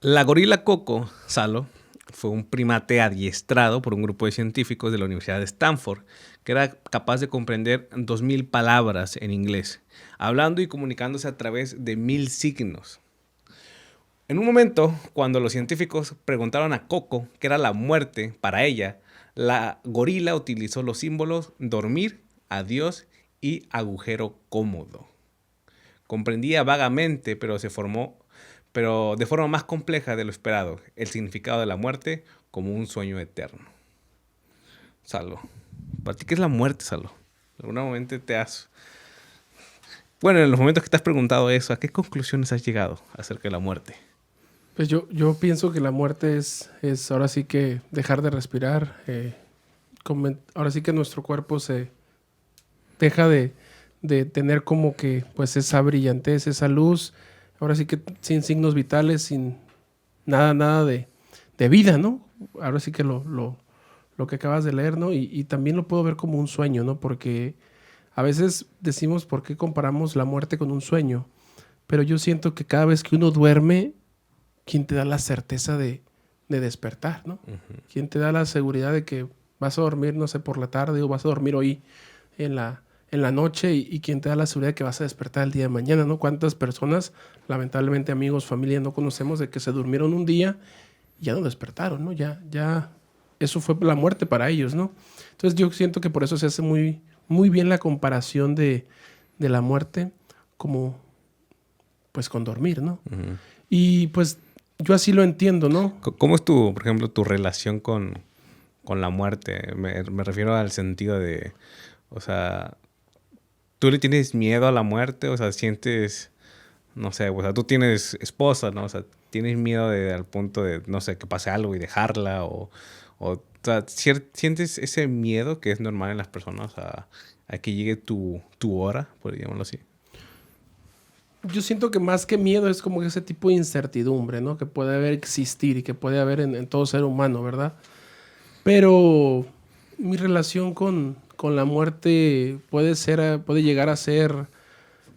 La gorila Coco, Salo, fue un primate adiestrado por un grupo de científicos de la Universidad de Stanford, que era capaz de comprender 2000 palabras en inglés, hablando y comunicándose a través de 1000 signos. En un momento, cuando los científicos preguntaron a Coco qué era la muerte para ella, la gorila utilizó los símbolos dormir, adiós y agujero cómodo. Comprendía vagamente, pero de forma más compleja de lo esperado, el significado de la muerte como un sueño eterno. Salo, ¿para ti qué es la muerte, Salo? ¿En algún momento Bueno, en los momentos que te has preguntado eso, ¿a qué conclusiones has llegado acerca de la muerte? Pues yo pienso que la muerte es ahora sí que dejar de respirar. Ahora sí que nuestro cuerpo se deja de tener como que pues esa brillantez, esa luz. Ahora sí que sin signos vitales, sin nada de vida, ¿no? Ahora sí que lo que acabas de leer, ¿no? Y también lo puedo ver como un sueño, ¿no? Porque a veces decimos por qué comparamos la muerte con un sueño. Pero yo siento que cada vez que uno duerme, ¿quién te da la certeza de despertar, ¿no? ¿Quién te da la seguridad de que vas a dormir, no sé, por la tarde o vas a dormir hoy en la noche y quién te da la seguridad de que vas a despertar el día de mañana, ¿no? ¿Cuántas personas, lamentablemente amigos, familia, no conocemos de que se durmieron un día y ya no despertaron, ¿no? Ya, eso fue la muerte para ellos, ¿no? Entonces yo siento que por eso se hace muy bien la comparación de la muerte como, pues, con dormir, ¿no? Y pues yo así lo entiendo, ¿no? ¿Cómo es por ejemplo, tu relación con la muerte? Me refiero al sentido de, o sea, ¿tú le tienes miedo a la muerte? O sea, sientes, no sé, o sea, tú tienes esposa, ¿no? O sea, ¿tienes miedo al punto de, no sé, que pase algo y dejarla? O sea, ¿sientes ese miedo que es normal en las personas a que llegue tu hora, por llamarlo así? Yo siento que más que miedo es como ese tipo de incertidumbre, ¿no? Que puede haber existir y que puede haber en todo ser humano, ¿verdad? Pero mi relación con la muerte puede llegar a ser,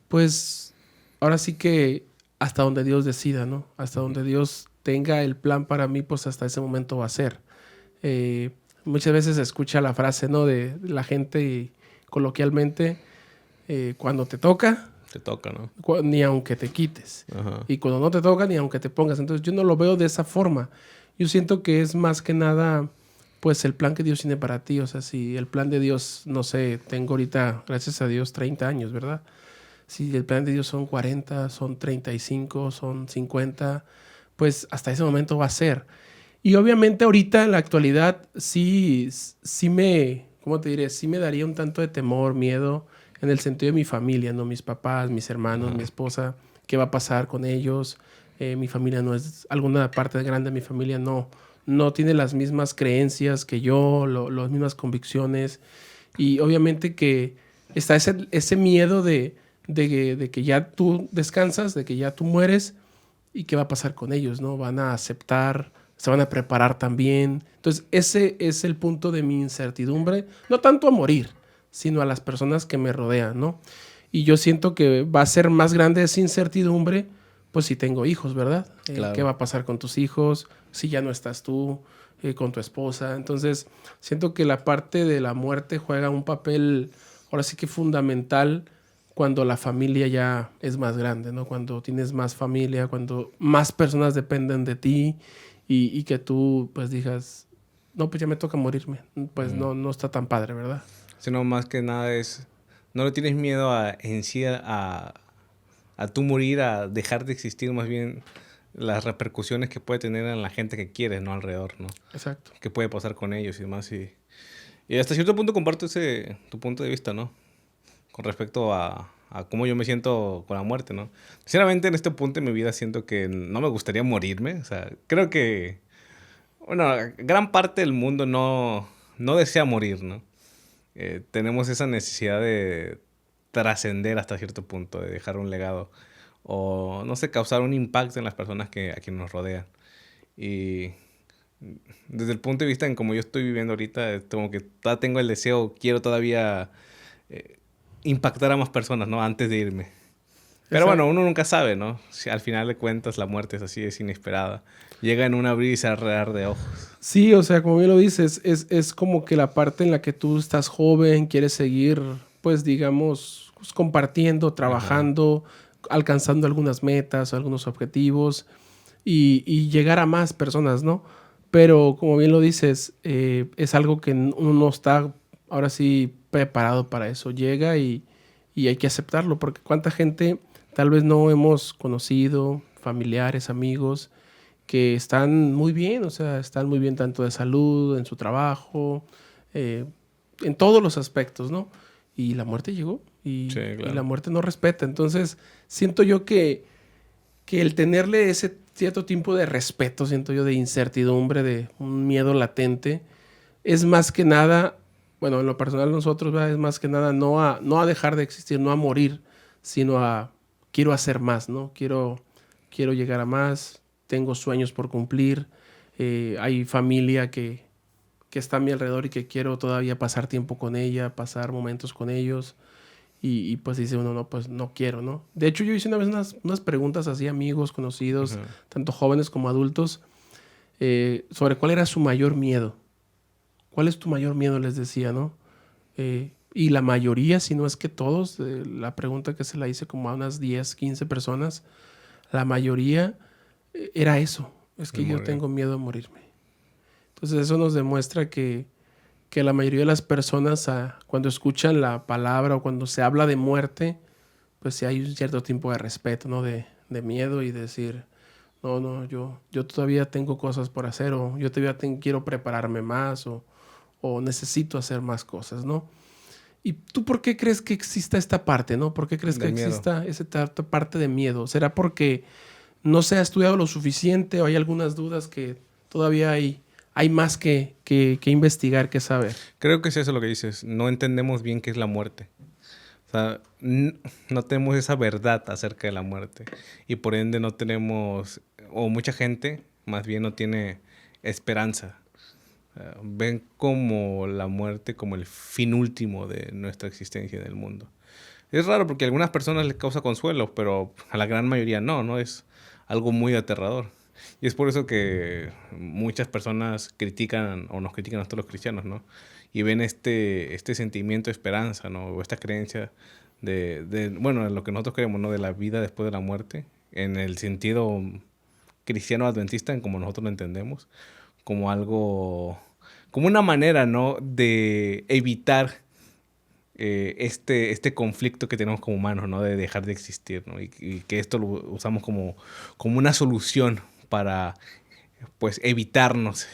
pues, ahora sí que hasta donde Dios decida, ¿no? Hasta donde Dios tenga el plan para mí, pues hasta ese momento va a ser. Eh, Muchas veces se escucha la frase, ¿no? De la gente coloquialmente, cuando te toca, Te toca, ¿no? ni aunque te quites. Ajá. Y cuando no te toca, ni aunque te pongas. Entonces yo no lo veo de esa forma. Yo siento que es más que nada, pues el plan que Dios tiene para ti. O sea, si el plan de Dios, no sé, tengo ahorita, gracias a Dios, 30 años, ¿verdad? Si el plan de Dios son 40, son 35, son 50, pues hasta ese momento va a ser. Y obviamente ahorita en la actualidad sí me, ¿cómo te diré? Sí me daría un tanto de temor, miedo en el sentido de mi familia, ¿no? Mis papás, mis hermanos, mi esposa, ¿qué va a pasar con ellos? Mi familia no es, alguna parte grande de mi familia no tiene las mismas creencias que yo, las mismas convicciones. Y obviamente que está ese miedo de que ya tú descansas, de que ya tú mueres y qué va a pasar con ellos, ¿no? Van a aceptar, se van a preparar también. Entonces, ese es el punto de mi incertidumbre, no tanto a morir, sino a las personas que me rodean, ¿no? Y yo siento que va a ser más grande esa incertidumbre, pues si tengo hijos, ¿verdad? Claro. ¿Qué va a pasar con tus hijos? Si ya no estás tú, con tu esposa. Entonces, siento que la parte de la muerte juega un papel, ahora sí que fundamental, cuando la familia ya es más grande, ¿no? Cuando tienes más familia, cuando más personas dependen de ti y que tú pues digas, no, pues ya me toca morirme. Pues no está tan padre, ¿verdad? Sino más que nada no le tienes miedo en sí a tú morir, a dejar de existir, más bien las repercusiones que puede tener en la gente que quieres, ¿no? Alrededor, ¿no? Exacto. ¿Qué puede pasar con ellos y demás? Y hasta cierto punto comparto tu punto de vista, ¿no? Con respecto a cómo yo me siento con la muerte, ¿no? Sinceramente, en este punto de mi vida siento que no me gustaría morirme. O sea, creo que, bueno, gran parte del mundo no desea morir, ¿no? Tenemos esa necesidad de trascender hasta cierto punto, de dejar un legado o, no sé, causar un impacto en las personas a quienes nos rodean. Y desde el punto de vista en cómo yo estoy viviendo ahorita, es como que todavía tengo el deseo, quiero todavía impactar a más personas, ¿no? Antes de irme. Pero bueno, uno nunca sabe, ¿no? Si al final de cuentas la muerte es así, es inesperada. Llega en un abrir y cerrar de ojos. Sí, o sea, como bien lo dices, es como que la parte en la que tú estás joven, quieres seguir, pues digamos, pues, compartiendo, Ajá. trabajando, alcanzando algunas metas, algunos objetivos y llegar a más personas, ¿no? Pero como bien lo dices, es algo que uno no está ahora sí preparado para eso. Llega y hay que aceptarlo, porque cuánta gente tal vez no hemos conocido, familiares, amigos, que están muy bien, o sea, están muy bien tanto de salud, en su trabajo, eh, en todos los aspectos, ¿no? Y la muerte llegó Sí, y la claro. muerte no respeta. Entonces, siento yo que el tenerle ese cierto tipo de respeto, siento yo, de incertidumbre, de un miedo latente, es más que nada, bueno, en lo personal nosotros, ¿verdad? Es más que nada no a dejar de existir, no a morir, sino a quiero hacer más, ¿no? Quiero llegar a más, tengo sueños por cumplir, hay familia que está a mi alrededor y que quiero todavía pasar tiempo con ella, pasar momentos con ellos. Pues dice uno, no, pues no quiero, ¿no? De hecho, yo hice una vez unas preguntas así a amigos, conocidos, Ajá. tanto jóvenes como adultos, sobre cuál era su mayor miedo. ¿Cuál es tu mayor miedo? Les decía, ¿no? Y la mayoría, si no es que todos, la pregunta que se la hice como a unas 10 15 personas, la mayoría era eso. Es De que yo morir. tengo miedo a morirme. Entonces eso nos demuestra que la mayoría de las personas cuando escuchan la palabra o cuando se habla de muerte, pues sí hay un cierto tipo de respeto, ¿no? De miedo y decir, no, no, yo todavía tengo cosas por hacer o yo todavía quiero prepararme más o necesito hacer más cosas, ¿no? ¿Y tú por qué crees que exista esta parte, ¿no? ¿Por qué crees que De miedo. exista esa parte de miedo? ¿Será porque no se ha estudiado lo suficiente o hay algunas dudas que todavía hay más que investigar, que saber? Creo que es eso lo que dices. No entendemos bien qué es la muerte. O sea, no tenemos esa verdad acerca de la muerte. Y por ende no tenemos, o mucha gente más bien no tiene esperanza. Ven como la muerte como el fin último de nuestra existencia en el mundo. Es raro porque a algunas personas les causa consuelo, pero a la gran mayoría no, ¿no? Es algo muy aterrador. Y es por eso que muchas personas critican o nos critican a nosotros los cristianos, ¿no? Y ven este sentimiento de esperanza, ¿no? O esta creencia bueno, en lo que nosotros creemos, ¿no? De la vida después de la muerte, en el sentido cristiano adventista, en como nosotros lo entendemos, como algo, como una manera, ¿no? De evitar este conflicto que tenemos como humanos, ¿no? De dejar de existir, ¿no? Y que esto lo usamos como una solución para, pues, evitarnos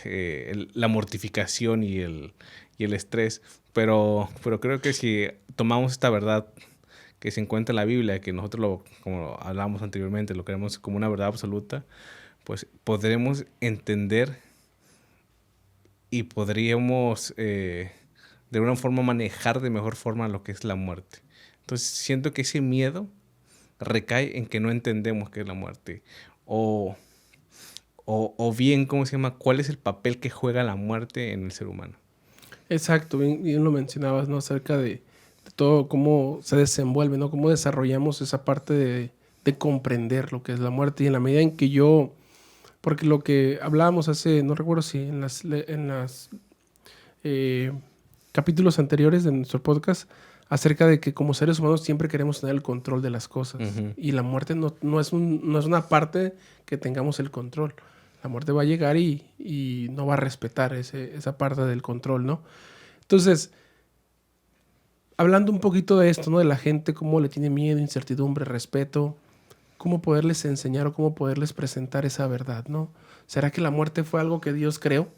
la mortificación y el estrés. Pero creo que si tomamos esta verdad que se encuentra en la Biblia, que nosotros, como hablábamos anteriormente, lo creemos como una verdad absoluta, pues podremos entender y podríamos de alguna forma manejar de mejor forma lo que es la muerte. Entonces siento que ese miedo recae en que no entendemos qué es la muerte. O, o bien, ¿cómo se llama? ¿Cuál es el papel que juega la muerte en el ser humano? Exacto, bien lo mencionabas, ¿no? Acerca de todo cómo se desenvuelve, ¿no? Cómo desarrollamos esa parte de comprender lo que es la muerte y en la medida en que porque lo que hablábamos hace, no recuerdo si en las eh, capítulos anteriores de nuestro podcast, acerca de que como seres humanos siempre queremos tener el control de las cosas Ujú. y la muerte no es una parte que tengamos el control. La muerte va a llegar y no va a respetar esa parte del control, ¿no? Entonces, hablando un poquito de esto, ¿no? De la gente, cómo le tiene miedo, incertidumbre, respeto, cómo poderles enseñar o cómo poderles presentar esa verdad, ¿no? ¿Será que la muerte fue algo que Dios creó?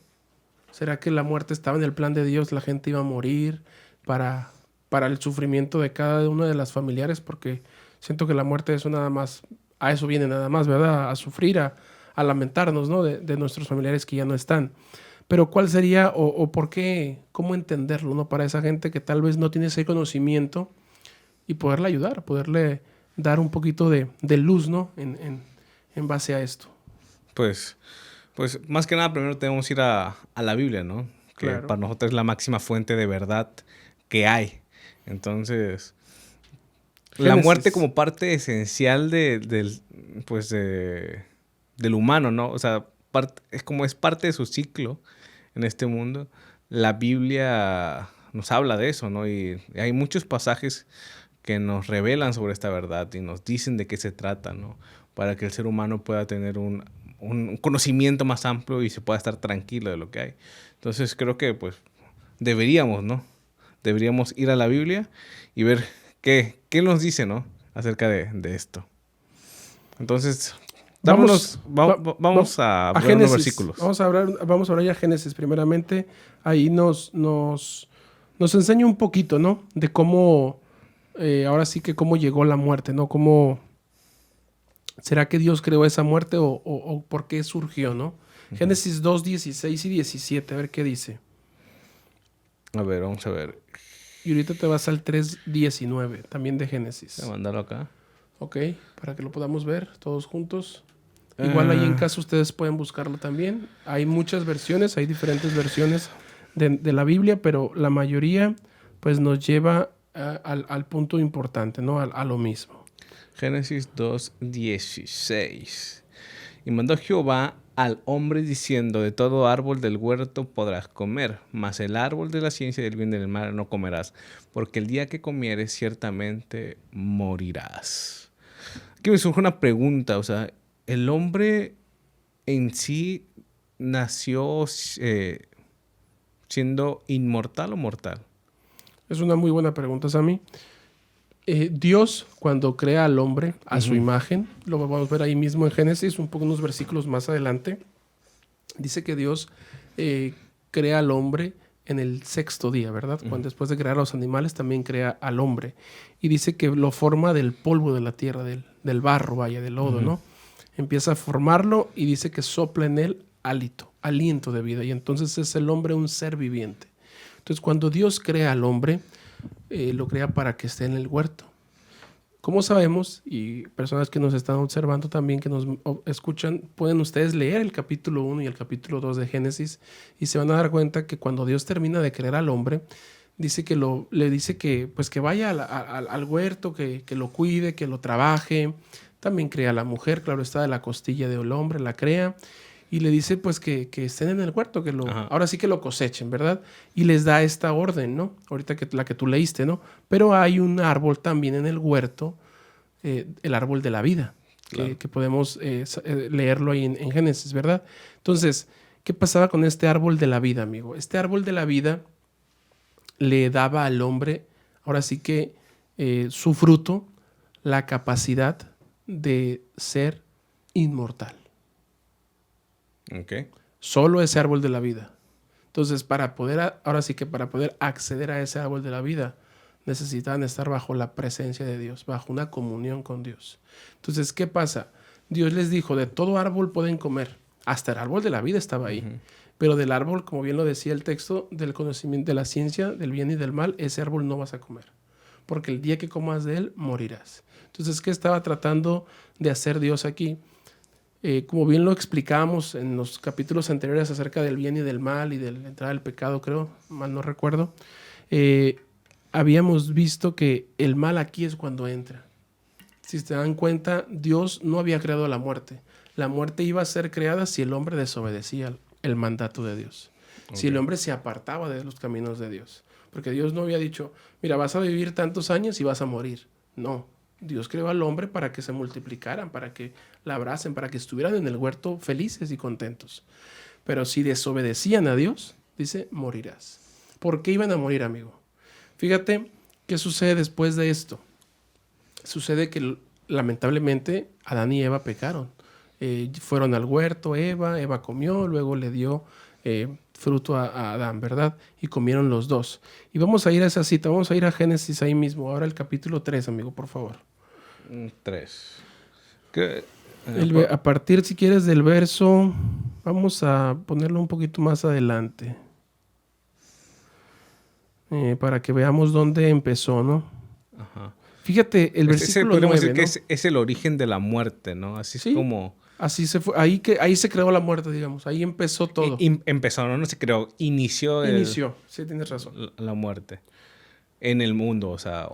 ¿Será que la muerte estaba en el plan de Dios? La gente iba a morir para, para el sufrimiento de cada uno de las familiares, porque siento que la muerte eso nada más, a eso viene nada más, ¿verdad? A sufrir, a lamentarnos, ¿no? De nuestros familiares que ya no están. Pero ¿cuál sería o por qué, cómo entenderlo, ¿no? Para esa gente que tal vez no tiene ese conocimiento y poderle ayudar, poderle dar un poquito de luz, ¿no? En base a esto. Pues, pues más que nada primero tenemos que ir a la Biblia, ¿no? Que Claro. para nosotros es la máxima fuente de verdad que hay. Entonces, la muerte Génesis. como parte esencial pues del humano, ¿no? O sea, es parte de su ciclo en este mundo. La Biblia nos habla de eso, ¿no? Y hay muchos pasajes que nos revelan sobre esta verdad y nos dicen de qué se trata, ¿no? Para que el ser humano pueda tener un conocimiento más amplio y se pueda estar tranquilo de lo que hay. Entonces creo que pues deberíamos, ¿no? Deberíamos ir a la Biblia y ver qué nos dice, ¿no? Acerca de esto. Entonces, Vamos, vamos a a ver unos Génesis. versículos. Vamos a hablar ya Génesis primeramente. Ahí nos enseña un poquito, ¿no? De cómo, ahora sí que cómo llegó la muerte, ¿no? Cómo, ¿será que Dios creó esa muerte o por qué surgió, ¿no? Génesis 2, 16 y 17, a ver qué dice. A ver, vamos a ver. Y ahorita te vas al 3, 19, también de Génesis. Voy a mandarlo acá. Ok, para que lo podamos ver todos juntos. Igual ahí en Ah, casa ustedes pueden buscarlo también. Hay muchas versiones, hay diferentes versiones de la Biblia, pero la mayoría pues nos lleva al punto importante, ¿no? A lo mismo. Génesis 2:16. Y mandó Jehová al hombre diciendo: de todo árbol del huerto podrás comer, mas el árbol de la ciencia del bien y del mal no comerás, porque el día que comieres ciertamente morirás. Aquí me surge una pregunta, o sea, ¿el hombre en sí nació siendo inmortal o mortal? Es una muy buena pregunta, Sammy. Dios, cuando crea al hombre a su Ujú. imagen, lo vamos a ver ahí mismo en Génesis, un poco unos versículos más adelante, dice que Dios crea al hombre en el sexto día, ¿verdad? Cuando después de crear a los animales también crea al hombre. Y dice que lo forma del polvo de la tierra, del barro, vaya, del lodo, ¿no? Empieza a formarlo y dice que sopla en él aliento de vida. Y entonces es el hombre un ser viviente. Entonces cuando Dios crea al hombre, lo crea para que esté en el huerto. Como sabemos, y personas que nos están observando también, que nos escuchan, pueden ustedes leer el capítulo 1 y el capítulo 2 de Génesis y se van a dar cuenta que cuando Dios termina de crear al hombre, dice que le dice que, pues que vaya al huerto, que lo cuide, que lo trabaje. También crea a la mujer, claro está, de la costilla del hombre, la crea. Y le dice pues que estén en el huerto, Ajá. ahora sí que lo cosechen, ¿verdad? Y les da esta orden, ¿no? Ahorita la que tú leíste, ¿no? Pero hay un árbol también en el huerto, el árbol de la vida, Claro. que podemos leerlo ahí en Génesis, ¿verdad? Entonces, ¿qué pasaba con este árbol de la vida, amigo? Este árbol de la vida le daba al hombre, ahora sí que su fruto, la capacidad de ser inmortal. Ok. Solo ese árbol de la vida. Entonces, ahora sí que para poder acceder a ese árbol de la vida, necesitaban estar bajo la presencia de Dios, bajo una comunión con Dios. Entonces, ¿qué pasa? Dios les dijo, de todo árbol pueden comer. Hasta el árbol de la vida estaba ahí. Pero del árbol, como bien lo decía el texto, del conocimiento de la ciencia, del bien y del mal, ese árbol no vas a comer. Porque el día que comas de él, morirás. Entonces, ¿qué estaba tratando de hacer Dios aquí? Como bien lo explicábamos en los capítulos anteriores acerca del bien y del mal y de la entrada del pecado, creo, mal no recuerdo, habíamos visto que el mal aquí es cuando entra. Si se dan cuenta, Dios no había creado la muerte. La muerte iba a ser creada si el hombre desobedecía el mandato de Dios. Okay. Si el hombre se apartaba de los caminos de Dios. Porque Dios no había dicho, mira, vas a vivir tantos años y vas a morir. No. Dios creó al hombre para que se multiplicaran, para que labrasen, para que estuvieran en el huerto felices y contentos. Pero si desobedecían a Dios, dice, morirás. ¿Por qué iban a morir, amigo? Fíjate qué sucede después de esto. Sucede que lamentablemente Adán y Eva pecaron. Fueron al huerto, Eva comió, luego le dio fruto a Adán, ¿verdad? Y comieron los dos. Y vamos a ir a esa cita, vamos a ir a Génesis ahí mismo, ahora el capítulo 3, amigo, por favor. 3. A partir, si quieres, del verso, vamos a ponerlo un poquito más adelante. Para que veamos dónde empezó, ¿no? Ajá. Fíjate, el versículo 9, decir, ¿no? que es el origen de la muerte, ¿no? Así ¿Sí? Es como... Así se fue, ahí se creó la muerte, digamos, ahí empezó todo. Empezó, no se creó, inició. Inició, sí, tienes razón. La muerte en el mundo, o sea,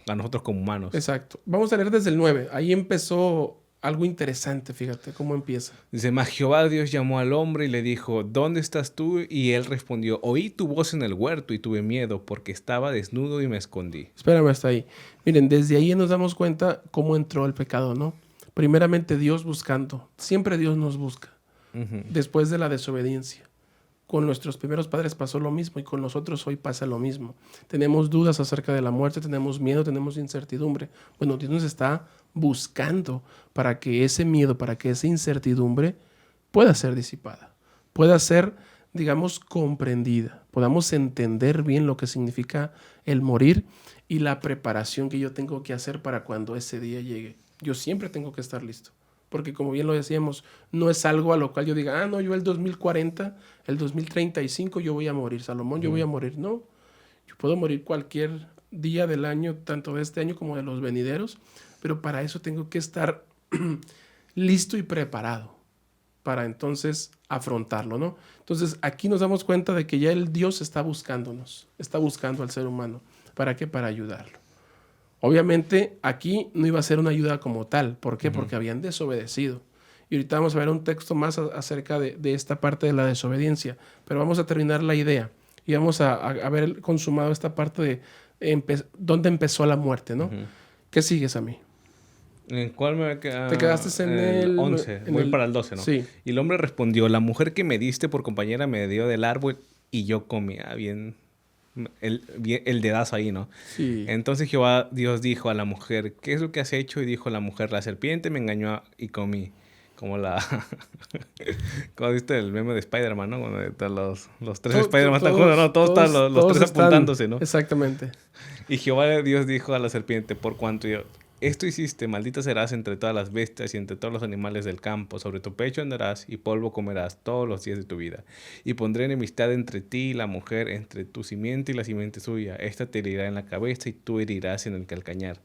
a nosotros como humanos. Exacto. Vamos a leer desde el 9. Ahí empezó algo interesante, fíjate cómo empieza. Dice, mas Jehová Dios llamó al hombre y le dijo, ¿dónde estás tú? Y él respondió, oí tu voz en el huerto y tuve miedo porque estaba desnudo y me escondí. Espérame hasta ahí. Miren, desde ahí nos damos cuenta cómo entró el pecado, ¿no? Primeramente Dios buscando. Siempre Dios nos busca. Después de la desobediencia. Con nuestros primeros padres pasó lo mismo y con nosotros hoy pasa lo mismo. Tenemos dudas acerca de la muerte, tenemos miedo, tenemos incertidumbre. Bueno, Dios nos está buscando para que ese miedo, para que esa incertidumbre pueda ser disipada, pueda ser, digamos, comprendida, podamos entender bien lo que significa el morir y la preparación que yo tengo que hacer para cuando ese día llegue. Yo siempre tengo que estar listo. Porque como bien lo decíamos, no es algo a lo cual yo diga, no, yo el 2040, el 2035 yo voy a morir, Salomón, yo voy a morir. No, yo puedo morir cualquier día del año, tanto de este año como de los venideros, pero para eso tengo que estar listo y preparado para entonces afrontarlo, ¿no? Entonces aquí nos damos cuenta de que ya el Dios está buscándonos, está buscando al ser humano. ¿Para qué? Para ayudarlo. Obviamente aquí no iba a ser una ayuda como tal. ¿Por qué? Porque habían desobedecido. Y ahorita vamos a ver un texto más acerca de esta parte de la desobediencia. Pero vamos a terminar la idea y vamos a ver consumado esta parte de dónde empezó la muerte, ¿no? ¿Qué sigues a mí? ¿En cuál me quedé? Te quedaste en el 11. Voy para el 12, ¿no? Sí. Y el hombre respondió, la mujer que me diste por compañera me dio del árbol y yo comía. Bien el dedazo ahí, ¿no? Sí. Entonces Jehová Dios dijo a la mujer, ¿qué es lo que has hecho? Y dijo la mujer, la serpiente me engañó y comí. Como como viste el meme de Spider-Man, ¿no? Cuando están los tres Spider-Man están juntos, ¿no? Todos están los tres apuntándose, ¿no? Exactamente. Y Jehová Dios dijo a la serpiente, por cuanto esto hiciste, maldita serás entre todas las bestias y entre todos los animales del campo. Sobre tu pecho andarás y polvo comerás todos los días de tu vida. Y pondré enemistad entre ti y la mujer, entre tu simiente y la simiente suya. Esta te herirá en la cabeza y tú herirás en el calcañar.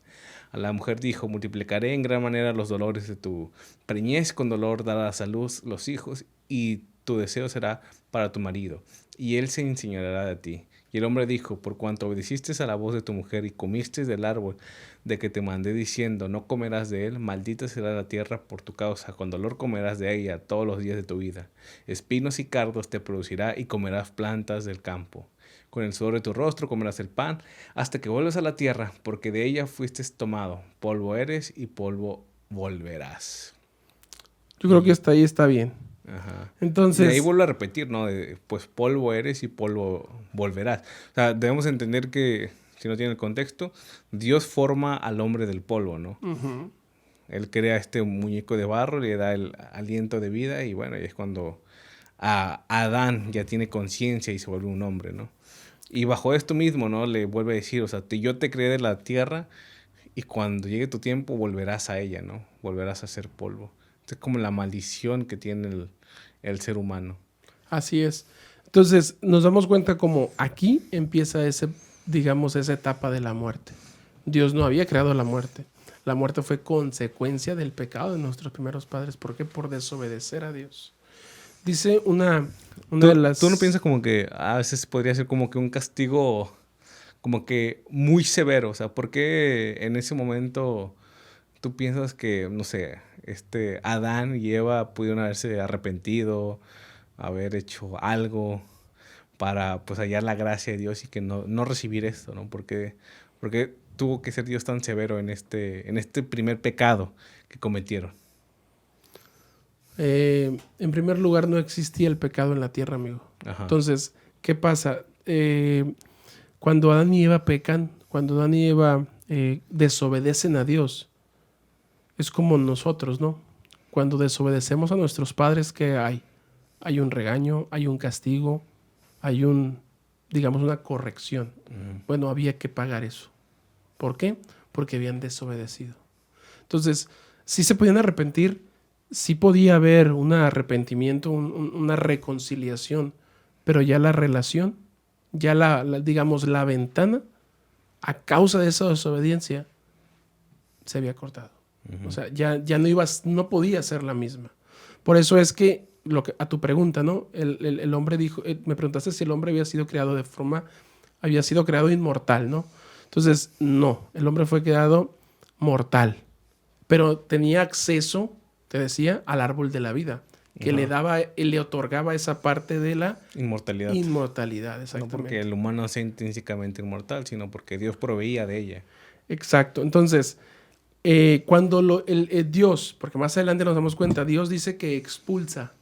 A la mujer dijo, multiplicaré en gran manera los dolores de tu preñez, con dolor darás a luz los hijos y tu deseo será para tu marido. Y él se enseñoreará de ti. Y el hombre dijo, por cuanto obedeciste a la voz de tu mujer y comiste del árbol de que te mandé diciendo, no comerás de él, maldita será la tierra por tu causa, con dolor comerás de ella todos los días de tu vida. Espinos y cardos te producirá y comerás plantas del campo. Con el sudor de tu rostro comerás el pan, hasta que vuelvas a la tierra, porque de ella fuiste tomado. Polvo eres y polvo volverás. Yo creo que hasta ahí está bien. Ajá. Entonces, y ahí vuelvo a repetir, ¿no? Pues polvo eres y polvo volverás. O sea, debemos entender que, si no tiene el contexto, Dios forma al hombre del polvo, ¿no? Él crea este muñeco de barro, le da el aliento de vida y bueno, y es cuando Adán ya tiene conciencia y se vuelve un hombre, ¿no? Y bajo esto mismo, ¿no? Le vuelve a decir, o sea, yo te creé de la tierra y cuando llegue tu tiempo volverás a ella, ¿no? Volverás a ser polvo. Es como la maldición que tiene el ser humano. Así es. Entonces, nos damos cuenta como aquí empieza digamos, esa etapa de la muerte. Dios no había creado la muerte. La muerte fue consecuencia del pecado de nuestros primeros padres. ¿Por qué? Por desobedecer a Dios. Dice una de las... ¿Tú no piensas como que a veces podría ser como que un castigo como que muy severo? O sea, ¿por qué en ese momento tú piensas que, no sé, Adán y Eva pudieron haberse arrepentido, haber hecho algo para pues hallar la gracia de Dios y que no recibir esto, ¿no? Porque tuvo que ser Dios tan severo en este primer pecado que cometieron. En primer lugar, no existía el pecado en la tierra, amigo. Ajá. Entonces, ¿qué pasa? Cuando Adán y Eva pecan, cuando Adán y Eva desobedecen a Dios, es como nosotros, ¿no? Cuando desobedecemos a nuestros padres, ¿qué hay? Hay un regaño, hay un castigo, hay digamos, una corrección. Bueno, había que pagar eso. ¿Por qué? Porque habían desobedecido. Entonces, sí se podían arrepentir, sí podía haber un arrepentimiento, una reconciliación, pero ya la relación, ya digamos, la ventana, a causa de esa desobediencia, se había cortado. O sea, ya no podía ser la misma. Por eso es que, a tu pregunta, ¿no? El hombre dijo, me preguntaste si el hombre había sido creado inmortal, ¿no? Entonces, no, el hombre fue creado mortal, pero tenía acceso, te decía, al árbol de la vida, que le otorgaba esa parte de la Inmortalidad. inmortalidad, No exactamente. porque el humano sea intrínsecamente inmortal, sino porque Dios proveía de ella. Exacto. Entonces, cuando Dios, porque más adelante nos damos cuenta, Dios dice que expulsa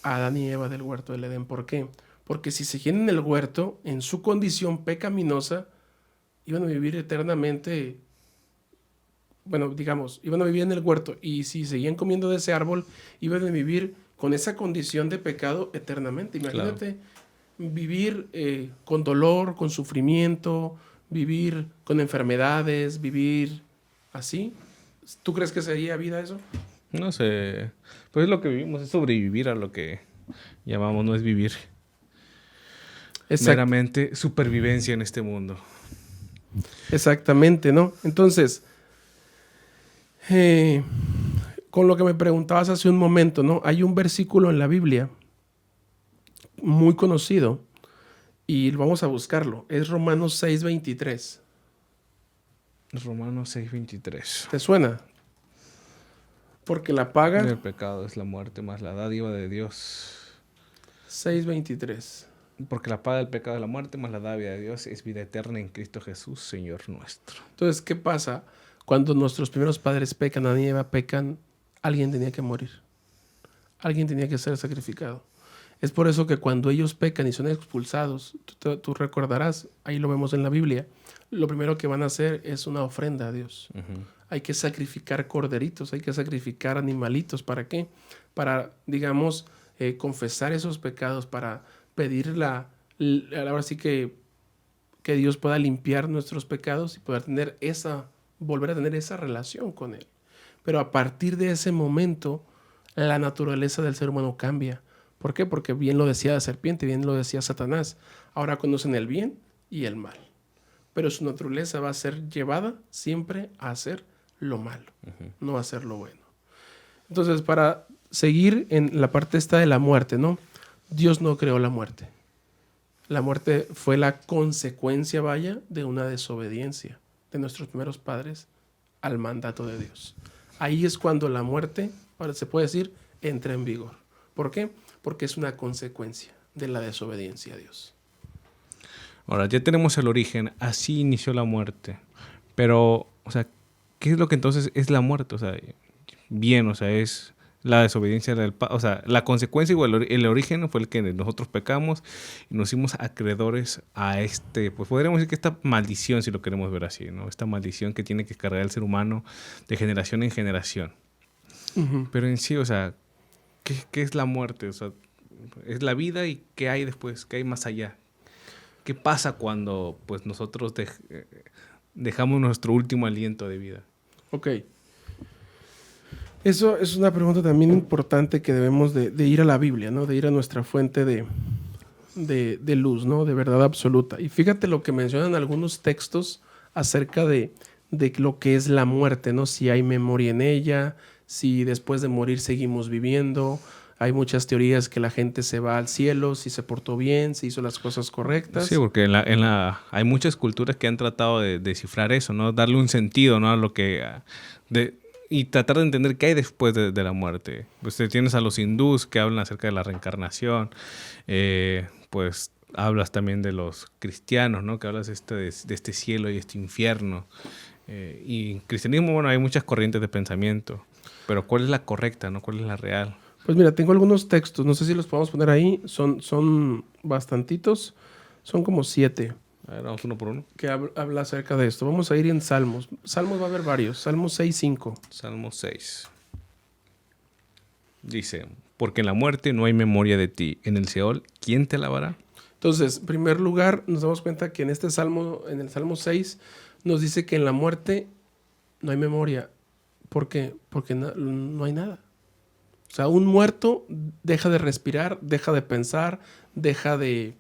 a Adán y Eva del huerto del Edén. ¿Por qué? Porque si seguían en el huerto, en su condición pecaminosa, iban a vivir eternamente, bueno, digamos, iban a vivir en el huerto y si seguían comiendo de ese árbol, iban a vivir con esa condición de pecado eternamente. Imagínate vivir con dolor, con sufrimiento, vivir con enfermedades, vivir así. ¿Tú crees que sería vida eso? No sé. Pues es lo que vivimos, es sobrevivir a lo que llamamos, no es vivir. Meramente supervivencia en este mundo. Exactamente, ¿no? Entonces, con lo que me preguntabas hace un momento, ¿no? Hay un versículo en la Biblia muy conocido y vamos a buscarlo. Es Romanos 6:23. Romanos 6:23. ¿Te suena? Porque la paga... El pecado es la muerte, más la dádiva de Dios. 6:23. Porque la paga del pecado es la muerte, más la dádiva de Dios es vida eterna en Cristo Jesús, Señor nuestro. Entonces, ¿qué pasa? Cuando nuestros primeros padres pecan, Adán y Eva pecan, alguien tenía que morir. Alguien tenía que ser sacrificado. Es por eso que cuando ellos pecan y son expulsados, tú recordarás, ahí lo vemos en la Biblia, lo primero que van a hacer es una ofrenda a Dios. Hay que sacrificar corderitos, hay que sacrificar animalitos. ¿Para qué? Para, digamos, confesar esos pecados, para pedir ahora sí que Dios pueda limpiar nuestros pecados y poder volver a tener esa relación con Él. Pero a partir de ese momento, la naturaleza del ser humano cambia. ¿Por qué? Porque bien lo decía la serpiente, bien lo decía Satanás. Ahora conocen el bien y el mal. Pero su naturaleza va a ser llevada siempre a hacer lo malo, no a hacer lo bueno. Entonces, para seguir en la parte esta de la muerte, ¿no? Dios no creó la muerte. La muerte fue la consecuencia, vaya, de una desobediencia de nuestros primeros padres al mandato de Dios. Ahí es cuando la muerte, se puede decir, entra en vigor. ¿Por qué? Porque es una consecuencia de la desobediencia a Dios. Ahora, ya tenemos el origen, así inició la muerte. Pero, o sea, ¿qué es lo que entonces es la muerte? O sea, bien, o sea, es la desobediencia del Padre. O sea, la consecuencia o el origen fue el que nosotros pecamos y nos hicimos acreedores a pues podríamos decir que esta maldición, si lo queremos ver así, ¿no? Esta maldición que tiene que cargar el ser humano de generación en generación. Pero en sí, o sea, ¿qué es la muerte? O sea, es la vida y ¿qué hay después? ¿Qué hay más allá? ¿Qué pasa cuando pues nosotros dejamos nuestro último aliento de vida? Ok. Eso es una pregunta también importante que debemos de ir a la Biblia, ¿no? De ir a nuestra fuente de luz, ¿no? De verdad absoluta. Y fíjate lo que mencionan algunos textos acerca de lo que es la muerte, ¿no? Si hay memoria en ella, si después de morir seguimos viviendo. Hay muchas teorías que la gente se va al cielo, si se portó bien, si hizo las cosas correctas. Sí, porque hay muchas culturas que han tratado de descifrar eso, ¿no? Darle un sentido, ¿no? A lo que... y tratar de entender qué hay después de la muerte. Pues tienes a los hindús que hablan acerca de la reencarnación. Pues hablas también de los cristianos, ¿no? Que hablas de este cielo y este infierno. Y en cristianismo, bueno, hay muchas corrientes de pensamiento. Pero ¿cuál es la correcta, no? ¿Cuál es la real? Pues mira, tengo algunos textos, no sé si los podemos poner ahí, son bastantitos, son como 7. A ver, vamos uno por uno. Que habla acerca de esto. Vamos a ir en Salmos. Salmos va a haber varios. Salmos 6:5. Salmo 6. Dice, porque en la muerte no hay memoria de ti. En el Seol, ¿quién te alabará? Entonces, en primer lugar, nos damos cuenta que en este Salmo, en el Salmo 6, nos dice que en la muerte no hay memoria. ¿Por qué? Porque no hay nada. O sea, un muerto deja de respirar, deja de pensar, deja de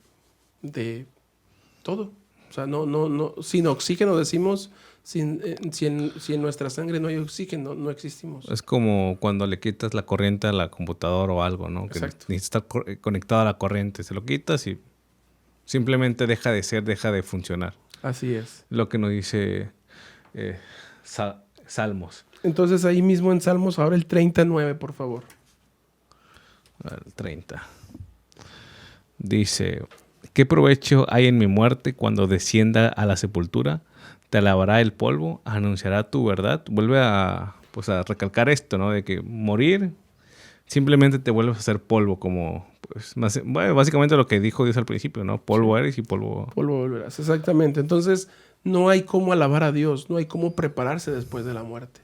todo. O sea, no, sin oxígeno decimos, si en nuestra sangre no hay oxígeno, no existimos. Es como cuando le quitas la corriente a la computadora o algo, ¿no? Que Exacto. necesita estar conectado a la corriente. Se lo quitas y simplemente deja de funcionar. Así es. Lo que nos dice Salmos. Entonces ahí mismo en Salmos, ahora el 39, por favor. El 30. Dice, ¿qué provecho hay en mi muerte cuando descienda a la sepultura? Te alabará el polvo, anunciará tu verdad. Vuelve a recalcar esto, ¿no? De que morir simplemente te vuelves a hacer polvo, como pues, básicamente lo que dijo Dios al principio, ¿no? Polvo eres y polvo... Polvo volverás, exactamente. Entonces no hay cómo alabar a Dios, no hay cómo prepararse después de la muerte.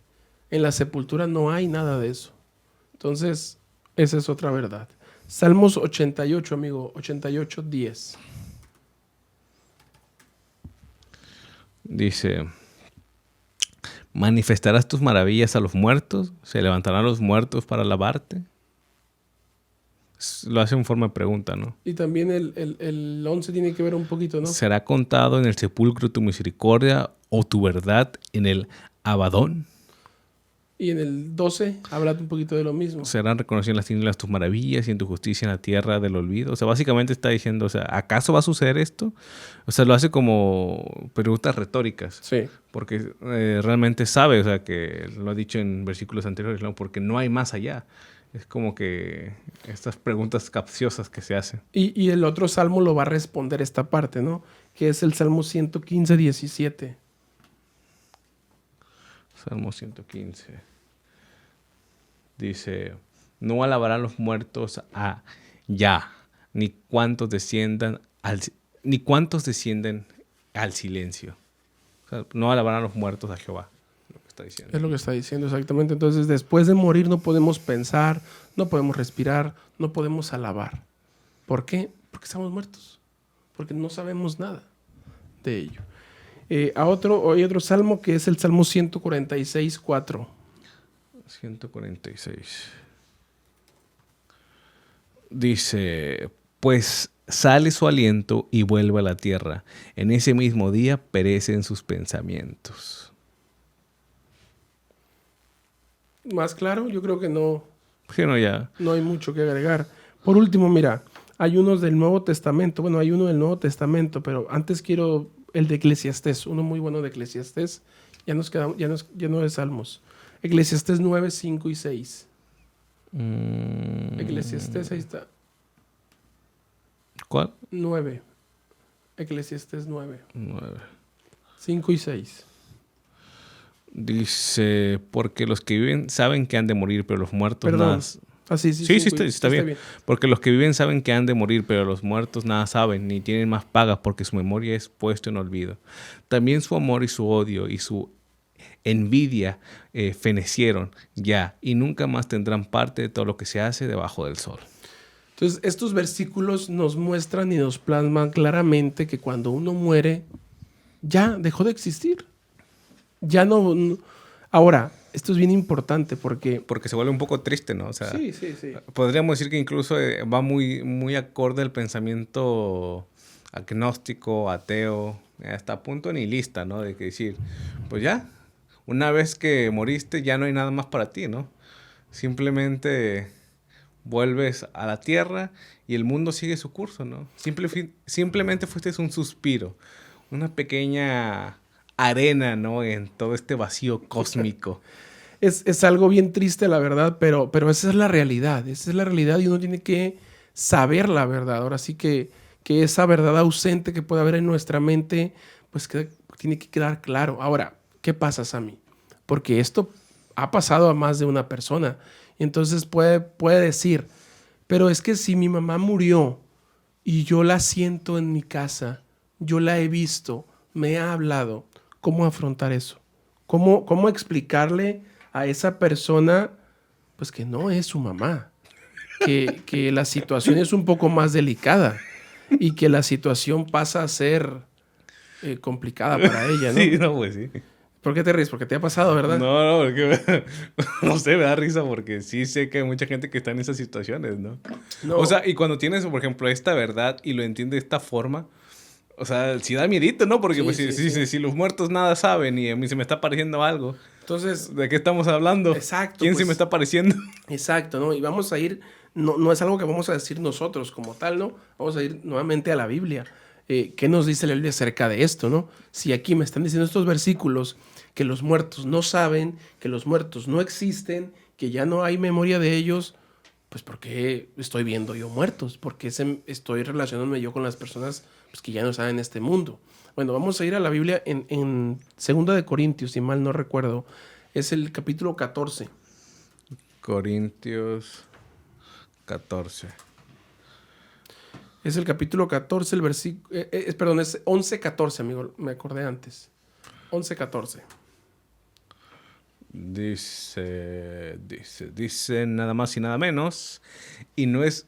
En la sepultura no hay nada de eso. Entonces, esa es otra verdad. Salmos 88, amigo, 88, 10. Dice, ¿manifestarás tus maravillas a los muertos? ¿Se levantarán los muertos para alabarte? Lo hace en forma de pregunta, ¿no? Y también el 11 tiene que ver un poquito, ¿no? ¿Será contado en el sepulcro tu misericordia o tu verdad en el Abadón? Y en el 12 habla un poquito de lo mismo. ¿Serán reconocidas en las tinieblas tus maravillas y en tu justicia en la tierra del olvido? O sea, básicamente está diciendo, o sea, ¿acaso va a suceder esto? O sea, lo hace como preguntas retóricas. Sí. Porque realmente sabe, o sea, que lo ha dicho en versículos anteriores, ¿no? Porque no hay más allá. Es como que estas preguntas capciosas que se hacen. Y el otro salmo lo va a responder esta parte, ¿no? Que es el Salmo 115, 17. Salmo 115. Dice, no alabarán los muertos a Yah, ni cuantos descienden al silencio. O sea, no alabarán los muertos a Jehová. Lo que está diciendo. Es lo que está diciendo exactamente. Entonces, después de morir no podemos pensar, no podemos respirar, no podemos alabar. ¿Por qué? Porque estamos muertos. Porque no sabemos nada de ello. Hay otro salmo que es el Salmo 146, 4. 146. Dice, pues sale su aliento y vuelve a la tierra. En ese mismo día perecen sus pensamientos. Más claro, yo creo que no. Bueno, ya. No hay mucho que agregar. Por último, mira, hay unos del Nuevo Testamento. Bueno, hay uno del Nuevo Testamento, pero antes quiero el de Eclesiastés, uno muy bueno de Eclesiastés. Ya no es Salmos. Eclesiastés 9, 5 y 6. Eclesiastés, ahí está. ¿Cuál? 9. Eclesiastés 9. 5 y 6. Dice, porque los que viven saben que han de morir, pero los muertos nada... Sí, está bien. Porque los que viven saben que han de morir, pero los muertos nada saben, ni tienen más pagas, porque su memoria es puesto en olvido. También su amor y su odio y su envidia fenecieron ya, y nunca más tendrán parte de todo lo que se hace debajo del sol. Entonces, estos versículos nos muestran y nos plasman claramente que cuando uno muere, ya dejó de existir. Ya no... Ahora, esto es bien importante porque se vuelve un poco triste, ¿no? O sea, sí. Podríamos decir que incluso va muy acorde al pensamiento agnóstico, ateo, hasta a punto nihilista, ¿no? De que decir, pues ya, una vez que moriste ya no hay nada más para ti, ¿no? Simplemente vuelves a la tierra y el mundo sigue su curso, ¿no? Simplemente fuiste un suspiro, una pequeña arena, ¿no? En todo este vacío cósmico. Es algo bien triste, la verdad, pero esa es la realidad. Esa es la realidad y uno tiene que saber la verdad. Ahora sí que esa verdad ausente que puede haber en nuestra mente, pues tiene que quedar claro. Ahora, ¿qué pasa, Sammy? Porque esto ha pasado a más de una persona. Entonces puede decir, pero es que si mi mamá murió y yo la siento en mi casa, yo la he visto, me ha hablado, ¿cómo afrontar eso? ¿Cómo explicarle a esa persona pues que no es su mamá? Que la situación es un poco más delicada y que la situación pasa a ser complicada para ella, ¿no? Sí, no, pues sí. ¿Por qué te ríes? Porque te ha pasado, ¿verdad? No, porque no sé, me da risa porque sí sé que hay mucha gente que está en esas situaciones, ¿no? O sea, y cuando tienes, por ejemplo, esta verdad y lo entiende de esta forma, o sea, sí da miedito, ¿no? Porque si los muertos nada saben y a mí se me está pareciendo algo. Entonces, ¿de qué estamos hablando? Exacto. ¿Quién se me está pareciendo? Exacto, ¿no? Y vamos a ir, no es algo que vamos a decir nosotros como tal, ¿no? Vamos a ir nuevamente a la Biblia. ¿qué nos dice la Biblia acerca de esto, no? Si aquí me están diciendo estos versículos que los muertos no saben, que los muertos no existen, que ya no hay memoria de ellos, pues ¿por qué estoy viendo yo muertos? ¿Por qué estoy relacionándome yo con las personas pues, que ya no están en este mundo? Bueno, vamos a ir a la Biblia en 2 de Corintios, si mal no recuerdo. Es el capítulo 14. Corintios 14. Es el capítulo 14, el versículo... perdón, es 11:14, amigo. Me acordé antes. 11:14. Dice nada más y nada menos. Y no es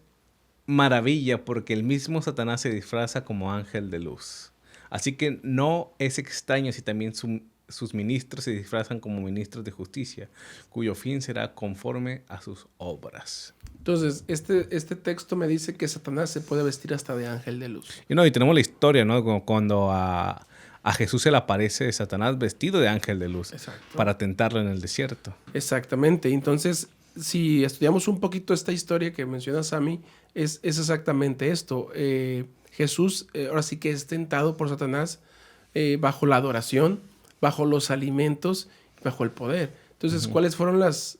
maravilla porque el mismo Satanás se disfraza como ángel de luz. Así que no es extraño si también sus ministros se disfrazan como ministros de justicia, cuyo fin será conforme a sus obras. Entonces, este texto me dice que Satanás se puede vestir hasta de ángel de luz. Y tenemos la historia, ¿no? Como cuando a Jesús se le aparece Satanás vestido de ángel de luz. Exacto. Para tentarlo en el desierto. Exactamente. Entonces, si estudiamos un poquito esta historia que menciona Sammy, es exactamente esto. Jesús ahora sí que es tentado por Satanás bajo la adoración, bajo los alimentos, bajo el poder. Entonces, ¿cuáles fueron las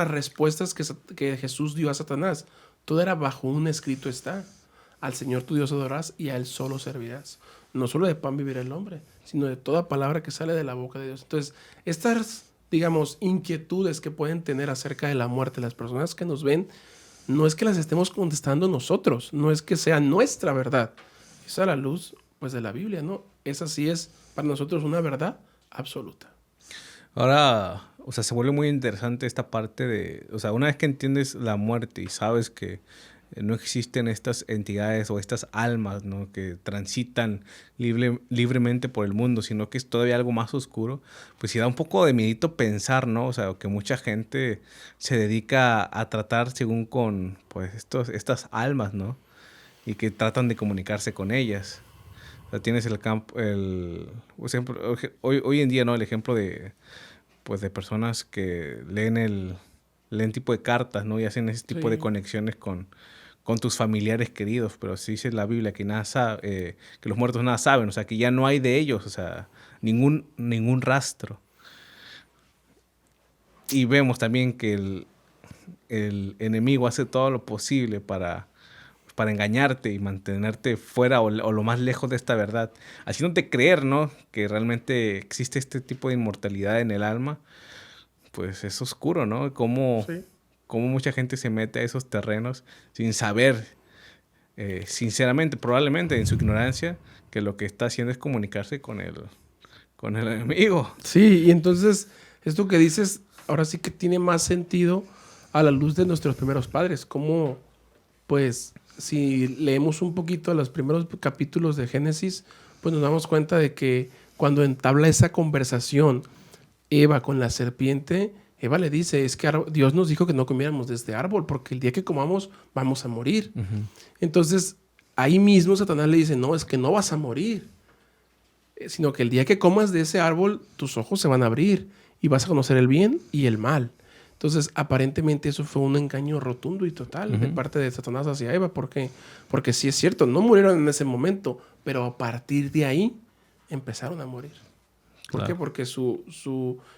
respuestas que Jesús dio a Satanás? Todo era bajo un escrito está. Al Señor tu Dios adorarás y a Él solo servirás. No solo de pan vivirá el hombre, sino de toda palabra que sale de la boca de Dios. Entonces, estas, digamos, inquietudes que pueden tener acerca de la muerte las personas que nos ven, no es que las estemos contestando nosotros, no es que sea nuestra verdad. Es a la luz, pues, de la Biblia, ¿no? Esa sí es para nosotros una verdad absoluta. Ahora, se vuelve muy interesante esta parte de, una vez que entiendes la muerte y sabes que no existen estas entidades o estas almas, ¿no? Que transitan libremente por el mundo, sino que es todavía algo más oscuro, pues sí da un poco de miedito pensar, ¿no? Que mucha gente se dedica a tratar según con, pues, estas almas, ¿no? Y que tratan de comunicarse con ellas. Tienes el campo, hoy en día, ¿no? El ejemplo de, pues, de personas que leen tipo de cartas, ¿no? Y hacen ese tipo de conexiones con tus familiares queridos, pero sí dice la Biblia que nada sabe, que los muertos nada saben, que ya no hay de ellos, ningún rastro. Y vemos también que el enemigo hace todo lo posible para engañarte y mantenerte fuera o lo más lejos de esta verdad, haciéndote creer, ¿no? Que realmente existe este tipo de inmortalidad en el alma. Pues es oscuro, ¿no? Cómo mucha gente se mete a esos terrenos sin saber, sinceramente, probablemente en su ignorancia, que lo que está haciendo es comunicarse con el enemigo. Sí, y entonces esto que dices ahora sí que tiene más sentido a la luz de nuestros primeros padres. Como, pues, si leemos un poquito los primeros capítulos de Génesis, pues nos damos cuenta de que cuando entabla esa conversación Eva con la serpiente, Eva le dice, es que Dios nos dijo que no comiéramos de este árbol, porque el día que comamos vamos a morir. Uh-huh. Entonces, ahí mismo Satanás le dice, no, es que no vas a morir, sino que el día que comas de ese árbol, tus ojos se van a abrir y vas a conocer el bien y el mal. Entonces, aparentemente eso fue un engaño rotundo y total de parte de Satanás hacia Eva, porque sí es cierto, no murieron en ese momento, pero a partir de ahí empezaron a morir. ¿Por qué? Porque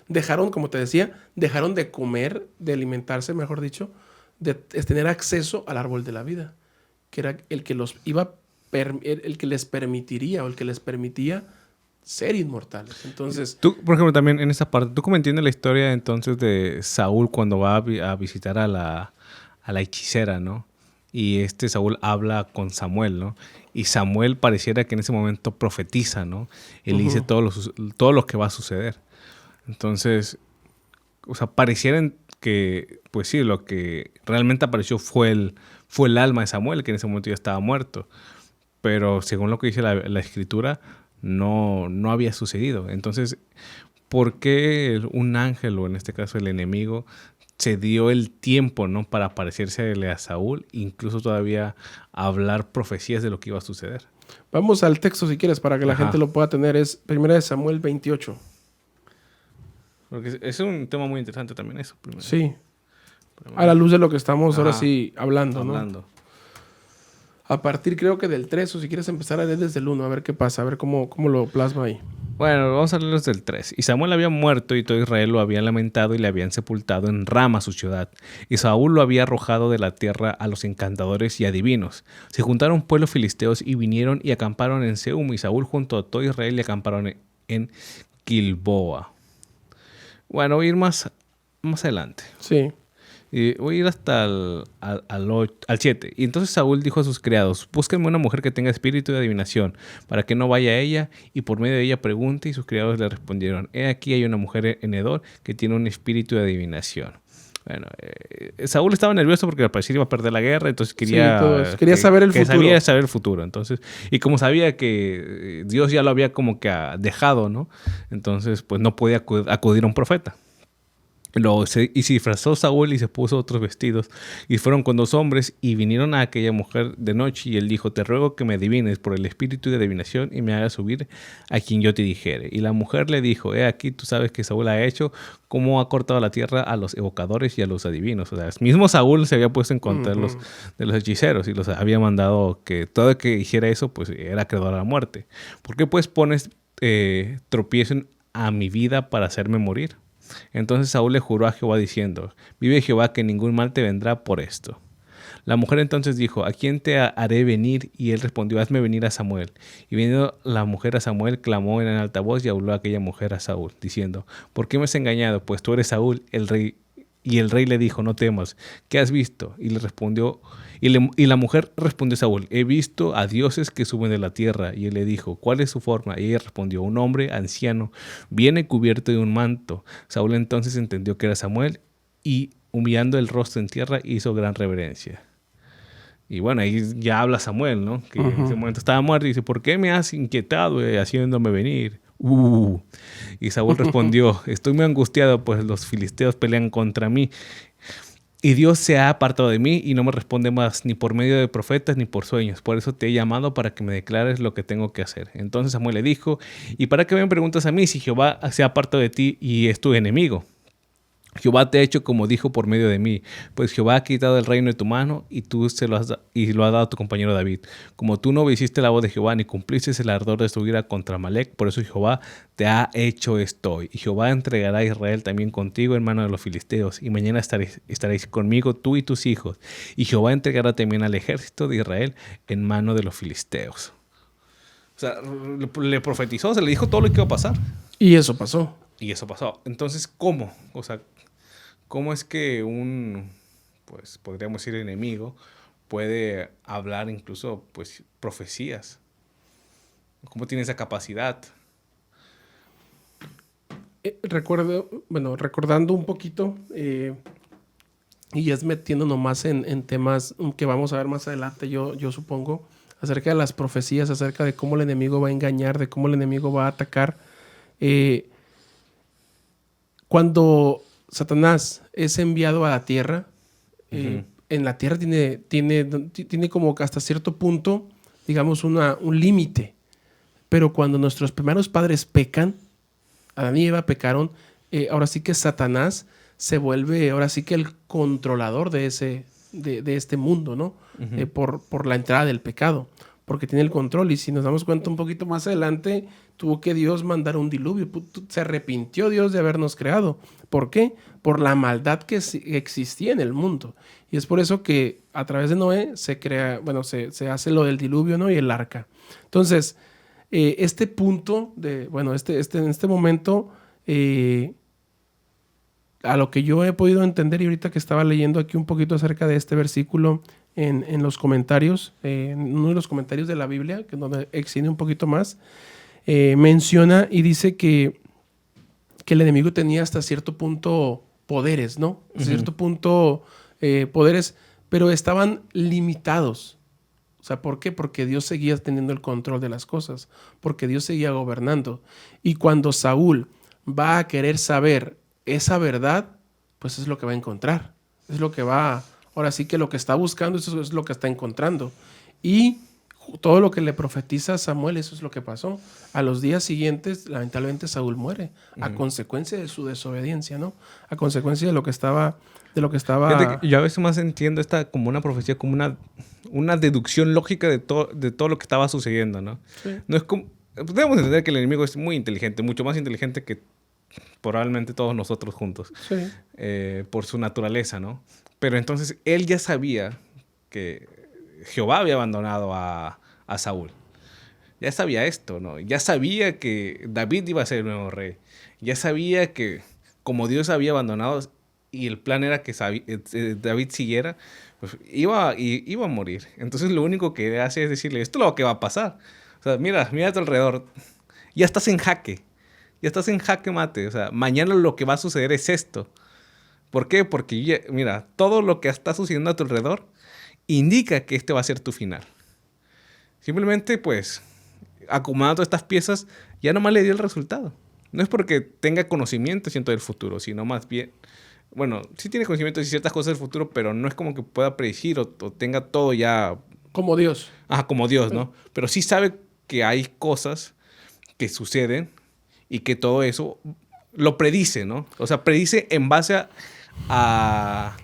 dejaron, como te decía, dejaron de comer, de alimentarse, mejor dicho, de tener acceso al árbol de la vida, que era el que el que les permitiría o el que les permitía ser inmortales. Entonces, tú, por ejemplo, también en esa parte, ¿tú cómo entiendes la historia entonces de Saúl cuando va a visitar a la hechicera, ¿no? Y Saúl habla con Samuel, ¿no? Y Samuel pareciera que en ese momento profetiza, ¿no? Él le dice todo lo que va a suceder. Entonces, pareciera que, pues sí, lo que realmente apareció fue el alma de Samuel, que en ese momento ya estaba muerto. Pero según lo que dice la escritura, no había sucedido. Entonces, ¿por qué un ángel, o en este caso el enemigo, se dio el tiempo, ¿no? Para aparecérsele a Saúl, incluso todavía hablar profecías de lo que iba a suceder? Vamos al texto si quieres para que la gente lo pueda tener. Es 1 Samuel 28. Porque es un tema muy interesante también eso. Primero. Sí. A la luz de lo que estamos ahora sí hablando, ¿no? a partir creo que del 3, o si quieres empezar a leer desde el 1, a ver qué pasa, a ver cómo lo plasma ahí. Bueno, vamos a leerlos del 3. Y Samuel había muerto y todo Israel lo había lamentado y le habían sepultado en Rama su ciudad. Y Saúl lo había arrojado de la tierra a los encantadores y adivinos. Se juntaron pueblos filisteos y vinieron y acamparon en Seum. Y Saúl junto a todo Israel y acamparon en Gilboa. Bueno, voy a ir más adelante. Sí. Y voy a ir hasta al 7. Y entonces Saúl dijo a sus criados: búsquenme una mujer que tenga espíritu de adivinación, para que no vaya a ella, y por medio de ella pregunte. Y sus criados le respondieron: he aquí hay una mujer en Edor que tiene un espíritu de adivinación. Bueno, Saúl estaba nervioso porque al parecer iba a perder la guerra, entonces quería, quería saber el futuro. Sabía saber el futuro. Entonces, y como sabía que Dios ya lo había como que dejado, ¿no? Entonces, pues no podía acudir a un profeta. Y se disfrazó Saúl y se puso otros vestidos. Y fueron con 2 hombres y vinieron a aquella mujer de noche. Y él dijo: te ruego que me adivines por el espíritu de adivinación y me hagas subir a quien yo te dijere. Y la mujer le dijo: he aquí, tú sabes que Saúl ha hecho, cómo ha cortado la tierra a los evocadores y a los adivinos. O sea, mismo Saúl se había puesto en contra de los hechiceros y los había mandado que todo el que hiciera eso pues era acreedor a la muerte. ¿Por qué pues pones tropiezo a mi vida para hacerme morir? Entonces Saúl le juró a Jehová diciendo: vive Jehová que ningún mal te vendrá por esto. La mujer entonces dijo: ¿a quién te haré venir? Y él respondió: hazme venir a Samuel. Y viniendo la mujer a Samuel, clamó en alta voz y habló a aquella mujer a Saúl, diciendo: ¿por qué me has engañado? Pues tú eres Saúl, el rey. Y el rey le dijo: no temas, ¿qué has visto? Y le respondió, y la mujer respondió a Saúl: he visto a dioses que suben de la tierra. Y él le dijo: ¿cuál es su forma? Y ella respondió: un hombre anciano viene cubierto de un manto. Saúl entonces entendió que era Samuel, y humillando el rostro en tierra hizo gran reverencia. Y bueno, ahí ya habla Samuel, ¿no? Que en ese momento estaba muerto y dice: ¿por qué me has inquietado haciéndome venir? Y Saúl respondió: estoy muy angustiado, pues los filisteos pelean contra mí. Y Dios se ha apartado de mí y no me responde más, ni por medio de profetas ni por sueños. Por eso te he llamado para que me declares lo que tengo que hacer. Entonces Samuel le dijo: ¿y para qué me preguntas a mí si Jehová se ha apartado de ti y es tu enemigo? Jehová te ha hecho como dijo por medio de mí, pues Jehová ha quitado el reino de tu mano y lo ha dado a tu compañero David. Como tú no obedeciste la voz de Jehová ni cumpliste el ardor de su ira contra Amalec, por eso Jehová te ha hecho esto hoy. Y Jehová entregará a Israel también contigo en mano de los filisteos, y mañana estaréis conmigo tú y tus hijos. Y Jehová entregará también al ejército de Israel en mano de los filisteos. O sea, le profetizó, se le dijo todo lo que iba a pasar. Y eso pasó. Y eso pasó. Entonces, ¿cómo? O sea, ¿cómo es que pues podríamos decir enemigo, puede hablar incluso, pues, profecías? ¿Cómo tiene esa capacidad? Recordando un poquito, y ya es metiéndonos más en temas que vamos a ver más adelante, yo supongo, acerca de las profecías, acerca de cómo el enemigo va a engañar, de cómo el enemigo va a atacar. Cuando Satanás es enviado a la tierra, en la tierra tiene como que hasta cierto punto, digamos, un límite. Pero cuando nuestros primeros padres pecan, Adán y Eva pecaron, ahora sí que Satanás se vuelve, ahora sí que el controlador de este mundo, ¿no? Por la entrada del pecado, porque tiene el control. Y si nos damos cuenta un poquito más adelante, tuvo que Dios mandar un diluvio. Se arrepintió Dios de habernos creado. ¿Por qué? Por la maldad que existía en el mundo. Y es por eso que a través de Noé se hace lo del diluvio, ¿no? Y el arca. Entonces, este punto en este momento, a lo que yo he podido entender, y ahorita que estaba leyendo aquí un poquito acerca de este versículo en los comentarios, en uno de los comentarios de la Biblia, que donde extiende un poquito más, menciona y dice que el enemigo tenía hasta cierto punto poderes, ¿no? Hasta cierto punto poderes, pero estaban limitados. O sea, ¿por qué? Porque Dios seguía teniendo el control de las cosas, porque Dios seguía gobernando. Y cuando Saúl va a querer saber esa verdad, pues es lo que va a encontrar. Es lo que va, ahora sí que lo que está buscando, eso es lo que está encontrando. Y todo lo que le profetiza a Samuel, eso es lo que pasó. A los días siguientes, lamentablemente, Saúl muere a consecuencia de su desobediencia, ¿no? A consecuencia de lo que estaba... Fíjate que yo a veces más entiendo esta como una profecía, como una deducción lógica de todo lo que estaba sucediendo, ¿no? Sí. No es como... Debemos entender que el enemigo es muy inteligente, mucho más inteligente que probablemente todos nosotros juntos, Sí. por su naturaleza, ¿no? Pero entonces él ya sabía que Jehová había abandonado a Saúl. Ya sabía esto, ¿no? Ya sabía que David iba a ser el nuevo rey. Ya sabía que como Dios había abandonado y el plan era que David siguiera, pues iba a morir. Entonces lo único que hace es decirle, esto es lo que va a pasar. O sea, mira a tu alrededor. Ya estás en jaque. Ya estás en jaque mate. O sea, mañana lo que va a suceder es esto. ¿Por qué? Porque, mira, todo lo que está sucediendo a tu alrededor indica que este va a ser tu final. Simplemente, pues, acumulando estas piezas, ya nomás le dio el resultado. No es porque tenga conocimiento, siento, del futuro, sino más bien... Bueno, sí tiene conocimiento de ciertas cosas del futuro, pero no es como que pueda predecir o tenga todo ya... Como Dios. Ajá, como Dios, ¿no? Pero sí sabe que hay cosas que suceden y que todo eso lo predice, ¿no? O sea, predice en base a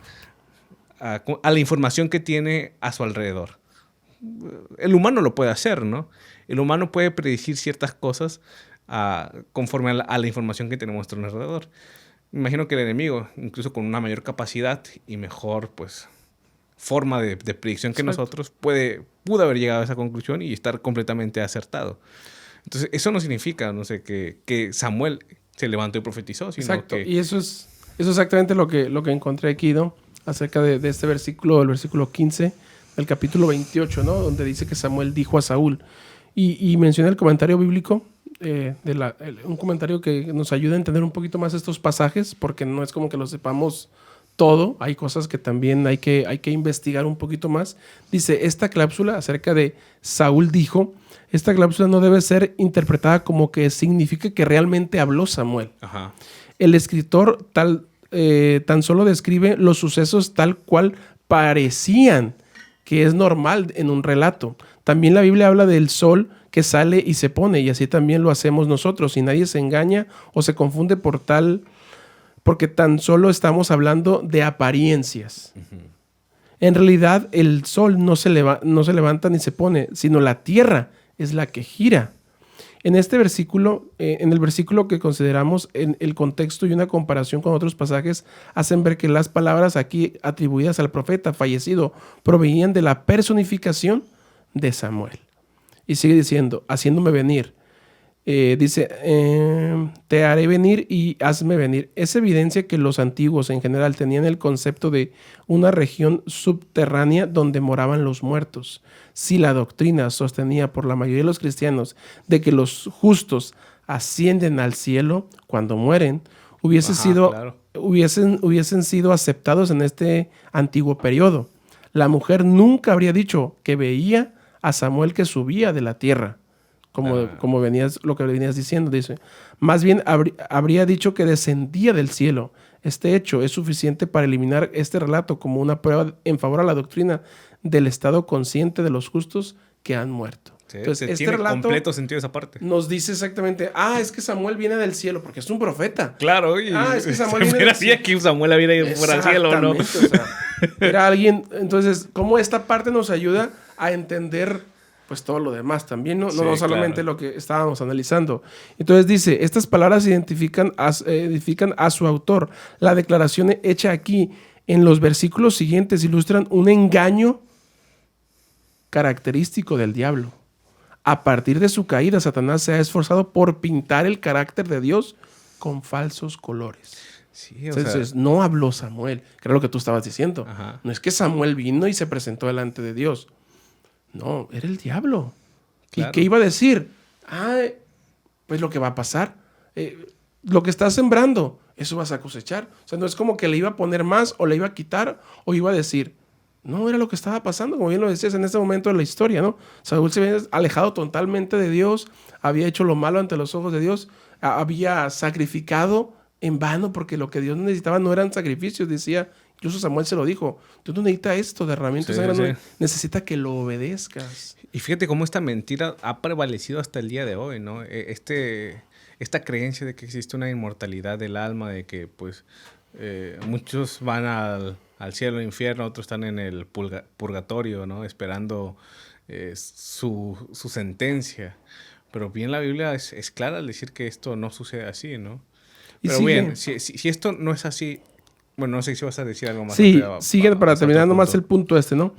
la información que tiene a su alrededor. El humano lo puede hacer, ¿no? El humano puede predecir ciertas cosas conforme a la información que tenemos a nuestro alrededor. Me imagino que el enemigo, incluso con una mayor capacidad y mejor, pues, forma de predicción que nosotros, pudo haber llegado a esa conclusión y estar completamente acertado. Entonces, eso no significa, no sé, que Samuel se levantó y profetizó, sino Exacto. que... Y eso es exactamente lo que encontré aquí, ¿no? Acerca de este versículo, el versículo 15 del capítulo 28, ¿no? Donde dice que Samuel dijo a Saúl. Y mencioné el comentario bíblico, un comentario que nos ayuda a entender un poquito más estos pasajes, porque no es como que lo sepamos todo. Hay cosas que también hay que investigar un poquito más. Dice, esta cláusula acerca de Saúl dijo, esta cláusula no debe ser interpretada como que signifique que realmente habló Samuel. Ajá. El escritor tan solo describe los sucesos tal cual parecían, que es normal en un relato. También la Biblia habla del sol que sale y se pone, y así también lo hacemos nosotros, y nadie se engaña o se confunde porque tan solo estamos hablando de apariencias. Uh-huh. En realidad, el sol no se levanta ni se pone, sino la tierra es la que gira. En este versículo, en el versículo que consideramos, en el contexto y una comparación con otros pasajes hacen ver que las palabras aquí atribuidas al profeta fallecido provenían de la personificación de Samuel. Y sigue diciendo, haciéndome venir. Dice, te haré venir y hazme venir. Es evidencia que los antiguos en general tenían el concepto de una región subterránea donde moraban los muertos. Si la doctrina sostenía por la mayoría de los cristianos de que los justos ascienden al cielo cuando mueren, hubiesen sido aceptados en este antiguo periodo. La mujer nunca habría dicho que veía a Samuel que subía de la tierra. Como lo que venías diciendo, dice. Más bien habría dicho que descendía del cielo. Este hecho es suficiente para eliminar este relato como una prueba en favor a la doctrina del estado consciente de los justos que han muerto. Sí, entonces, este tiene relato completo sentido esa parte. Nos dice exactamente, es que Samuel viene del cielo, porque es un profeta. Claro, es que Samuel viene del cielo. Que Samuel viene fuera del cielo, ¿no? O sea, era alguien. Entonces, ¿cómo esta parte nos ayuda a entender pues todo lo demás también, no solamente lo que estábamos analizando? Entonces dice, estas palabras edifican a su autor. La declaración hecha aquí en los versículos siguientes ilustran un engaño característico del diablo. A partir de su caída, Satanás se ha esforzado por pintar el carácter de Dios con falsos colores. Sí, Entonces, no habló Samuel, que era lo que tú estabas diciendo. Ajá. No es que Samuel vino y se presentó delante de Dios. No, era el diablo. Claro. ¿Y qué iba a decir? Pues lo que va a pasar. Lo que estás sembrando, eso vas a cosechar. O sea, no es como que le iba a poner más o le iba a quitar o iba a decir. No, era lo que estaba pasando, como bien lo decías en este momento de la historia, ¿no? Saúl se había alejado totalmente de Dios, había hecho lo malo ante los ojos de Dios, había sacrificado en vano, porque lo que Dios necesitaba no eran sacrificios, decía, incluso Samuel se lo dijo, Dios no necesita esto, derramamiento de sangre, no, necesita que lo obedezcas. Y fíjate cómo esta mentira ha prevalecido hasta el día de hoy, ¿no? Esta creencia de que existe una inmortalidad del alma, de que pues muchos van al cielo, al infierno, otros están en el purgatorio, ¿no? Esperando su sentencia. Pero bien la Biblia es clara al decir que esto no sucede así, ¿no? Pero bien, si esto no es así, bueno, no sé si vas a decir algo más. Sí, sigue para terminar nomás el punto ¿no?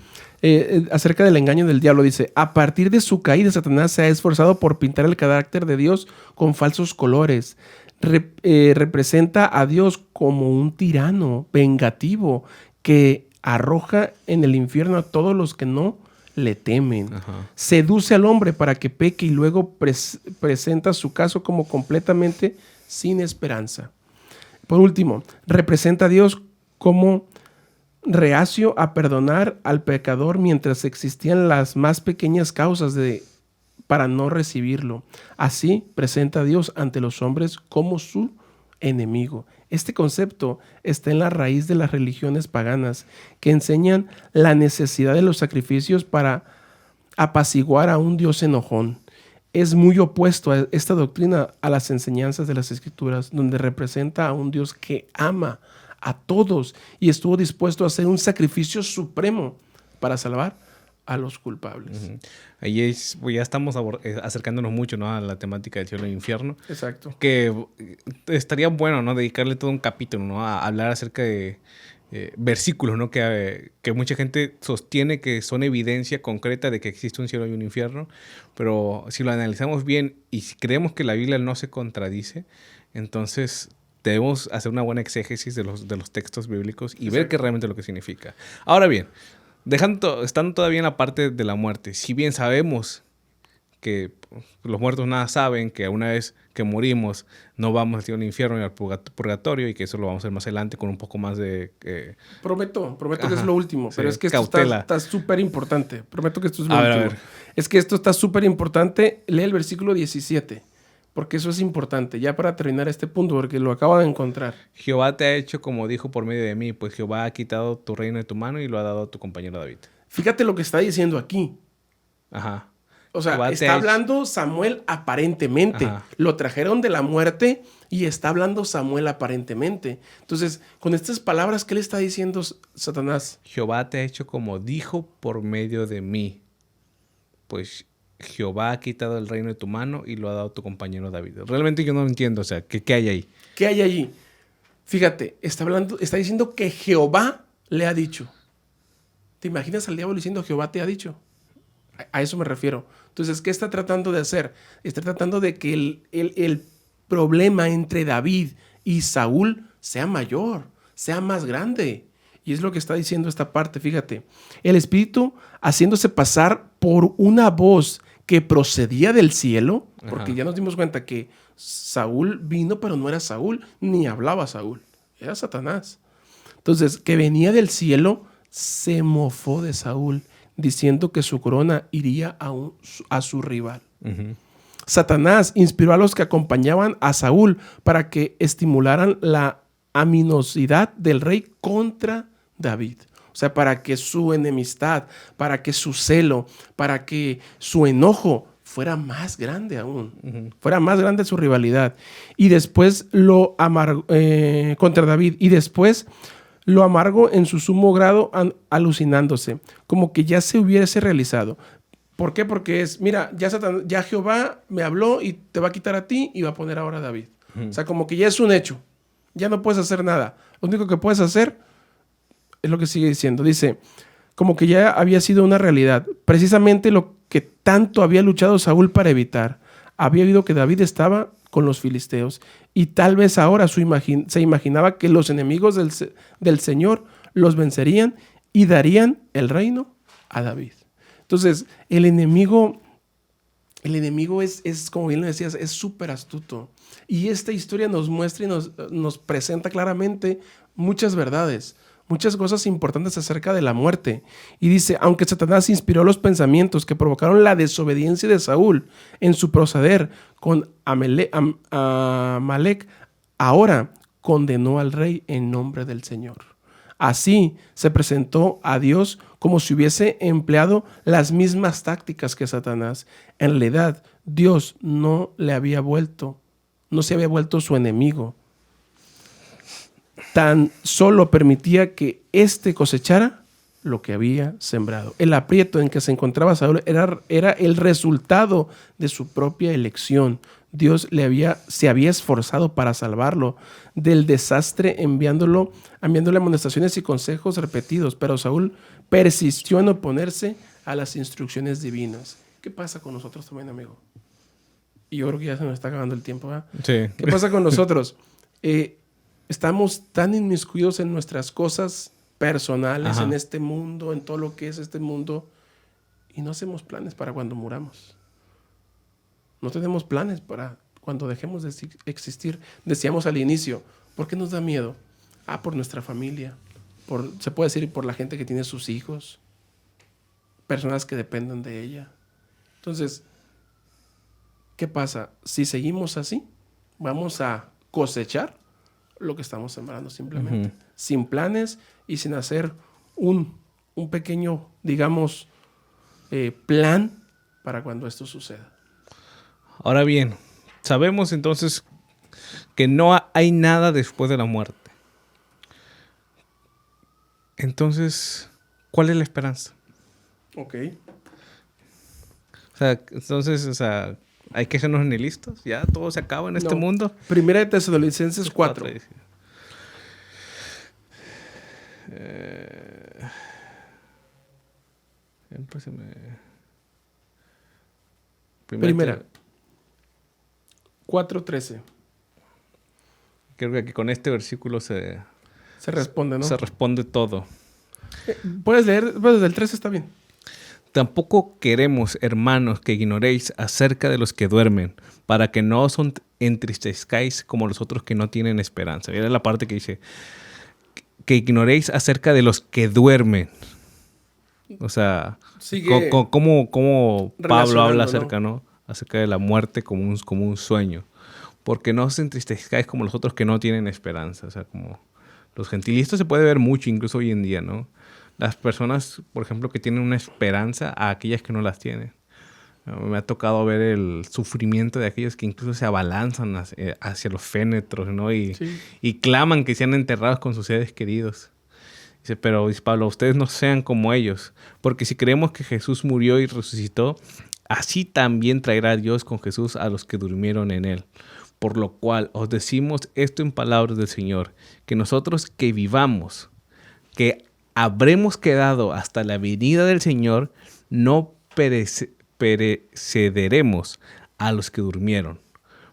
Acerca del engaño del diablo, dice, a partir de su caída, Satanás se ha esforzado por pintar el carácter de Dios con falsos colores. Representa a Dios como un tirano vengativo que arroja en el infierno a todos los que no le temen. Ajá. Seduce al hombre para que peque y luego presenta su caso como completamente sin esperanza. Por último, representa a Dios como reacio a perdonar al pecador mientras existían las más pequeñas causas para no recibirlo. Así presenta a Dios ante los hombres como su enemigo. Este concepto está en la raíz de las religiones paganas que enseñan la necesidad de los sacrificios para apaciguar a un Dios enojón. Es muy opuesto a esta doctrina a las enseñanzas de las Escrituras, donde representa a un Dios que ama a todos y estuvo dispuesto a hacer un sacrificio supremo para salvar a los culpables. Uh-huh. Ahí ya estamos acercándonos mucho, ¿no?, a la temática del cielo y el infierno. Exacto. Que estaría bueno, ¿no?, dedicarle todo un capítulo, ¿no?, a hablar acerca de versículos, ¿no?, que mucha gente sostiene que son evidencia concreta de que existe un cielo y un infierno, pero si lo analizamos bien y si creemos que la Biblia no se contradice, entonces debemos hacer una buena exégesis de los textos bíblicos y ver qué realmente lo que significa. Ahora bien, estando todavía en la parte de la muerte, si bien sabemos que los muertos nada saben, que una vez que morimos no vamos al cielo, al infierno y al purgatorio, y que eso lo vamos a hacer más adelante con un poco más de... Prometo que es lo último, pero es que esto está súper importante. Prometo que esto es lo último. A ver. Es que esto está súper importante. Lee el versículo 17, porque eso es importante, ya para terminar este punto, porque lo acabo de encontrar. Jehová te ha hecho como dijo por medio de mí, pues Jehová ha quitado tu reino de tu mano y lo ha dado a tu compañero David. Fíjate lo que está diciendo aquí. Ajá. O sea, Jehová está hablando Samuel aparentemente. Ajá. Lo trajeron de la muerte y está hablando Samuel aparentemente. Entonces, con estas palabras, ¿qué le está diciendo Satanás? Jehová te ha hecho como dijo por medio de mí. Pues Jehová ha quitado el reino de tu mano y lo ha dado a tu compañero David. Realmente yo no entiendo, o sea, ¿qué hay ahí? ¿Qué hay allí? Fíjate, está diciendo que Jehová le ha dicho. ¿Te imaginas al diablo diciendo Jehová te ha dicho? A eso me refiero. Entonces, ¿qué está tratando de hacer? Está tratando de que el problema entre David y Saúl sea mayor, sea más grande. Y es lo que está diciendo esta parte, fíjate. El Espíritu haciéndose pasar por una voz que procedía del cielo, porque ya nos dimos cuenta que Saúl vino, pero no era Saúl, ni hablaba Saúl, era Satanás. Entonces, que venía del cielo, se mofó de Saúl, diciendo que su corona iría a su rival. Uh-huh. Satanás inspiró a los que acompañaban a Saúl para que estimularan la aminosidad del rey contra David. O sea, para que su enemistad, para que su celo, para que su enojo fuera más grande aún. Uh-huh. Fuera más grande su rivalidad. Y después lo amargó contra David. Y después lo amargó en su sumo grado, alucinándose, como que ya se hubiese realizado. ¿Por qué? Porque mira, ya Jehová me habló y te va a quitar a ti y va a poner ahora a David. Uh-huh. O sea, como que ya es un hecho. Ya no puedes hacer nada. Lo único que puedes hacer es lo que sigue diciendo. Dice, como que ya había sido una realidad. Precisamente lo que tanto había luchado Saúl para evitar. Había oído que David estaba con los filisteos y tal vez ahora se imaginaba que los enemigos del Señor los vencerían y darían el reino a David. Entonces, el enemigo es, como bien lo decías, es súper astuto. Y esta historia nos muestra y nos presenta claramente muchas verdades, muchas cosas importantes acerca de la muerte. Y dice, aunque Satanás inspiró los pensamientos que provocaron la desobediencia de Saúl en su proceder con Amalek, ahora, condenó al rey en nombre del Señor. Así se presentó a Dios como si hubiese empleado las mismas tácticas que Satanás. En realidad, Dios no se había vuelto su enemigo. Tan solo permitía que éste cosechara lo que había sembrado. El aprieto en que se encontraba Saúl era el resultado de su propia elección. Dios se había esforzado para salvarlo del desastre enviándole amonestaciones y consejos repetidos, pero Saúl persistió en oponerse a las instrucciones divinas. ¿Qué pasa con nosotros también, amigo? Y yo creo que ya se nos está acabando el tiempo, ¿verdad? Sí. ¿Qué pasa con nosotros? Estamos tan inmiscuidos en nuestras cosas personales, Ajá. en este mundo, en todo lo que es este mundo, y no hacemos planes para cuando muramos. No tenemos planes para cuando dejemos de existir. Decíamos al inicio, ¿por qué nos da miedo? Por nuestra familia, se puede decir por la gente que tiene sus hijos, personas que dependen de ella. Entonces, ¿qué pasa? Si seguimos así, vamos a cosechar lo que estamos sembrando simplemente, sin planes y sin hacer un pequeño, digamos, plan para cuando esto suceda. Ahora bien, sabemos entonces que no hay nada después de la muerte. Entonces, ¿cuál es la esperanza? Ok. O sea, hay que hacernos nihilistas. Ya todo se acaba en este mundo. Primera de Tesalonicenses 4. Primera. 4:13. Creo que aquí con este versículo se responde, ¿no? Se responde todo. Puedes leer, pues desde el 13 está bien. Tampoco queremos, hermanos, que ignoréis acerca de los que duermen, para que no os entristezcáis como los otros que no tienen esperanza. Mira la parte que dice, que ignoréis acerca de los que duermen. O sea, ¿cómo Pablo habla acerca, ¿no? Acerca de la muerte como un sueño. Porque no os entristezcáis como los otros que no tienen esperanza. O sea, como los gentilistas se puede ver mucho, incluso hoy en día, ¿no? Las personas, por ejemplo, que tienen una esperanza a aquellas que no las tienen. Me ha tocado ver el sufrimiento de aquellos que incluso se abalanzan hacia los fénetros, ¿no? Y claman que sean enterrados con sus seres queridos. Dice, pero dice Pablo, ustedes no sean como ellos, porque si creemos que Jesús murió y resucitó, así también traerá Dios con Jesús a los que durmieron en él. Por lo cual os decimos esto en palabras del Señor, que nosotros que vivamos, que habremos quedado hasta la venida del Señor, no perecederemos a los que durmieron.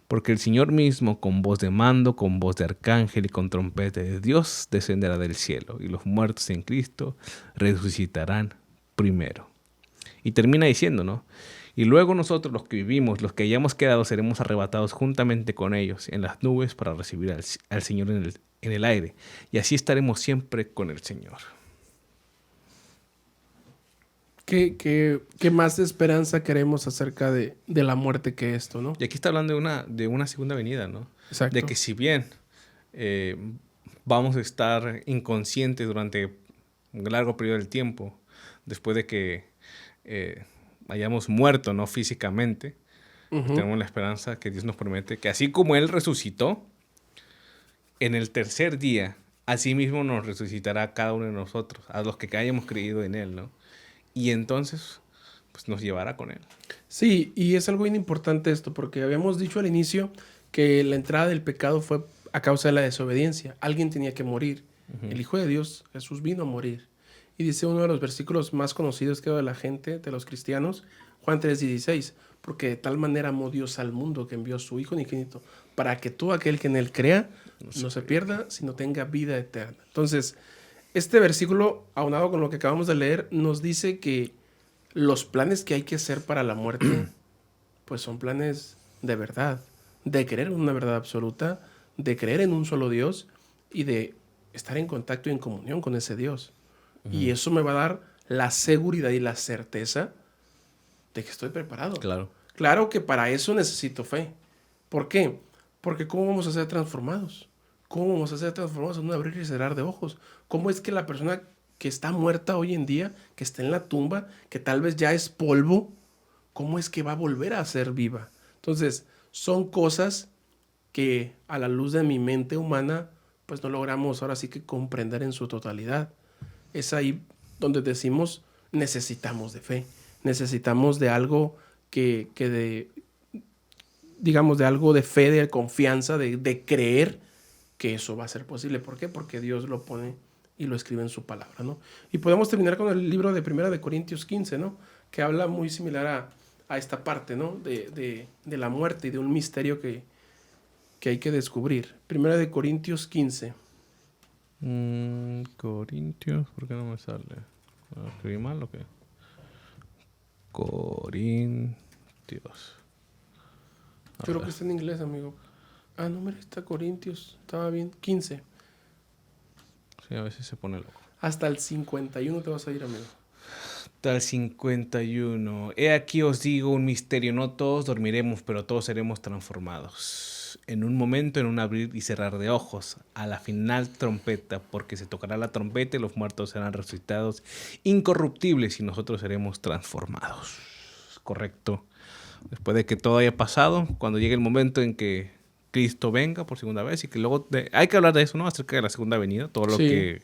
Porque el Señor mismo, con voz de mando, con voz de arcángel y con trompeta de Dios, descenderá del cielo, y los muertos en Cristo resucitarán primero. Y termina diciendo, ¿no? Y luego nosotros, los que vivimos, los que hayamos quedado, seremos arrebatados juntamente con ellos en las nubes para recibir al Señor en el aire. Y así estaremos siempre con el Señor. ¿Qué más esperanza queremos acerca de la muerte que esto, no? Y aquí está hablando de una segunda venida, ¿no? Exacto. De que si bien vamos a estar inconscientes durante un largo periodo del tiempo, después de que hayamos muerto, ¿no? Físicamente, tenemos la esperanza que Dios nos promete que así como Él resucitó, en el tercer día, así mismo nos resucitará a cada uno de nosotros, a los que hayamos creído en Él, ¿no? Y entonces, pues nos llevará con Él. Sí, y es algo bien importante esto, porque habíamos dicho al inicio que la entrada del pecado fue a causa de la desobediencia. Alguien tenía que morir. El Hijo de Dios, Jesús, vino a morir. Y dice uno de los versículos más conocidos que de la gente, de los cristianos, Juan 3:16, porque de tal manera amó Dios al mundo que envió a su Hijo unigénito, para que todo aquel que en Él crea no se pierda, sino tenga vida eterna. Entonces, este versículo, aunado con lo que acabamos de leer, nos dice que los planes que hay que hacer para la muerte, pues son planes de verdad, de creer en una verdad absoluta, de creer en un solo Dios y de estar en contacto y en comunión con ese Dios. Y eso me va a dar la seguridad y la certeza de que estoy preparado. Claro. Claro que para eso necesito fe. ¿Por qué? Porque ¿cómo vamos a ser transformados? ¿cómo vamos a ser transformados en un abrir y cerrar de ojos? ¿Cómo es que la persona que está muerta hoy en día, que está en la tumba, que tal vez ya es polvo, cómo es que va a volver a ser viva? Entonces, son cosas que a la luz de mi mente humana, pues no logramos ahora sí que comprender en su totalidad. Es ahí donde decimos, necesitamos de fe, necesitamos de algo digamos, de algo de fe, de confianza, de creer que eso va a ser posible. ¿Por qué? Porque Dios lo pone y lo escribe en su palabra, ¿no? Y podemos terminar con el libro de Primera de Corintios 15, ¿no? Que habla muy similar a esta parte, ¿no? De la muerte y de un misterio que hay que descubrir. Primera de Corintios 15. Corintios, ¿por qué no me sale? ¿Lo escribí mal o qué? Corintios. Yo creo que está en inglés, amigo. Ah, no, mira, está Corintios. Estaba bien. 15. Sí, a veces se pone loco. Hasta el 51 te vas a ir, amigo. Hasta el 51. He aquí os digo un misterio. No todos dormiremos, pero todos seremos transformados. En un momento, en un abrir y cerrar de ojos. A la final trompeta, porque se tocará la trompeta y los muertos serán resucitados incorruptibles y nosotros seremos transformados. Correcto. Después de que todo haya pasado, cuando llegue el momento en que Cristo venga por segunda vez y que luego... hay que hablar de eso, ¿no? Acerca de la segunda venida, todo lo que...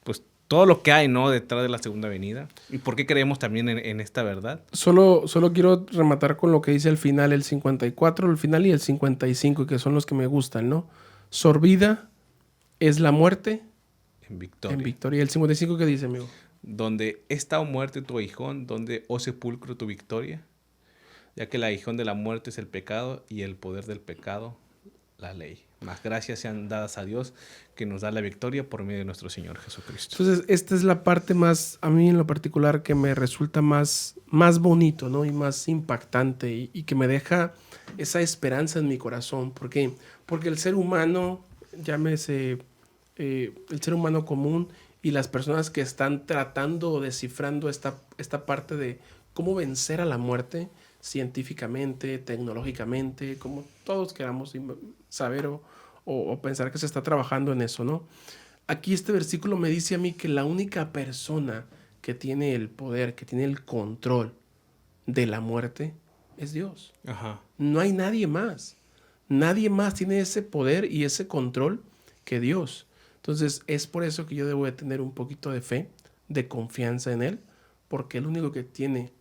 Pues todo lo que hay, ¿no? Detrás de la segunda venida. Y por qué creemos también en esta verdad. Solo quiero rematar con lo que dice el final, el 54, el final y el 55, que son los que me gustan, ¿no? Sorbida es la muerte en victoria. En victoria. ¿El 55 qué dice, amigo? Donde está o muerte tu aguijón, donde o sepulcro tu victoria. Ya que el aguijón de la muerte es el pecado y el poder del pecado, la ley. Más gracias sean dadas a Dios que nos da la victoria por medio de nuestro Señor Jesucristo. Entonces, esta es la parte más, a mí en lo particular, que me resulta más bonito, ¿no? Y más impactante y que me deja esa esperanza en mi corazón. ¿Por qué? Porque el ser humano, llámese el ser humano común y las personas que están tratando o descifrando esta parte de cómo vencer a la muerte, científicamente, tecnológicamente, como todos queramos saber o pensar que se está trabajando en eso, ¿no? Aquí este versículo me dice a mí que la única persona que tiene el poder, que tiene el control de la muerte es Dios. Ajá. No hay nadie más. Nadie más tiene ese poder y ese control que Dios. Entonces es por eso que yo debo de tener un poquito de fe, de confianza en Él, porque el único que tiene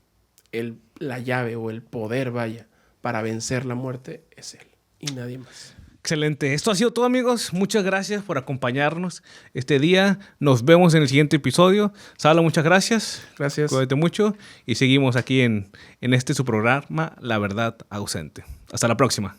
la llave o el poder, para vencer la muerte es Él y nadie más. Excelente. Esto ha sido todo, amigos. Muchas gracias por acompañarnos este día. Nos vemos en el siguiente episodio. Salo, muchas gracias. Gracias. Cuídate mucho y seguimos aquí en su programa La Verdad Ausente. Hasta la próxima.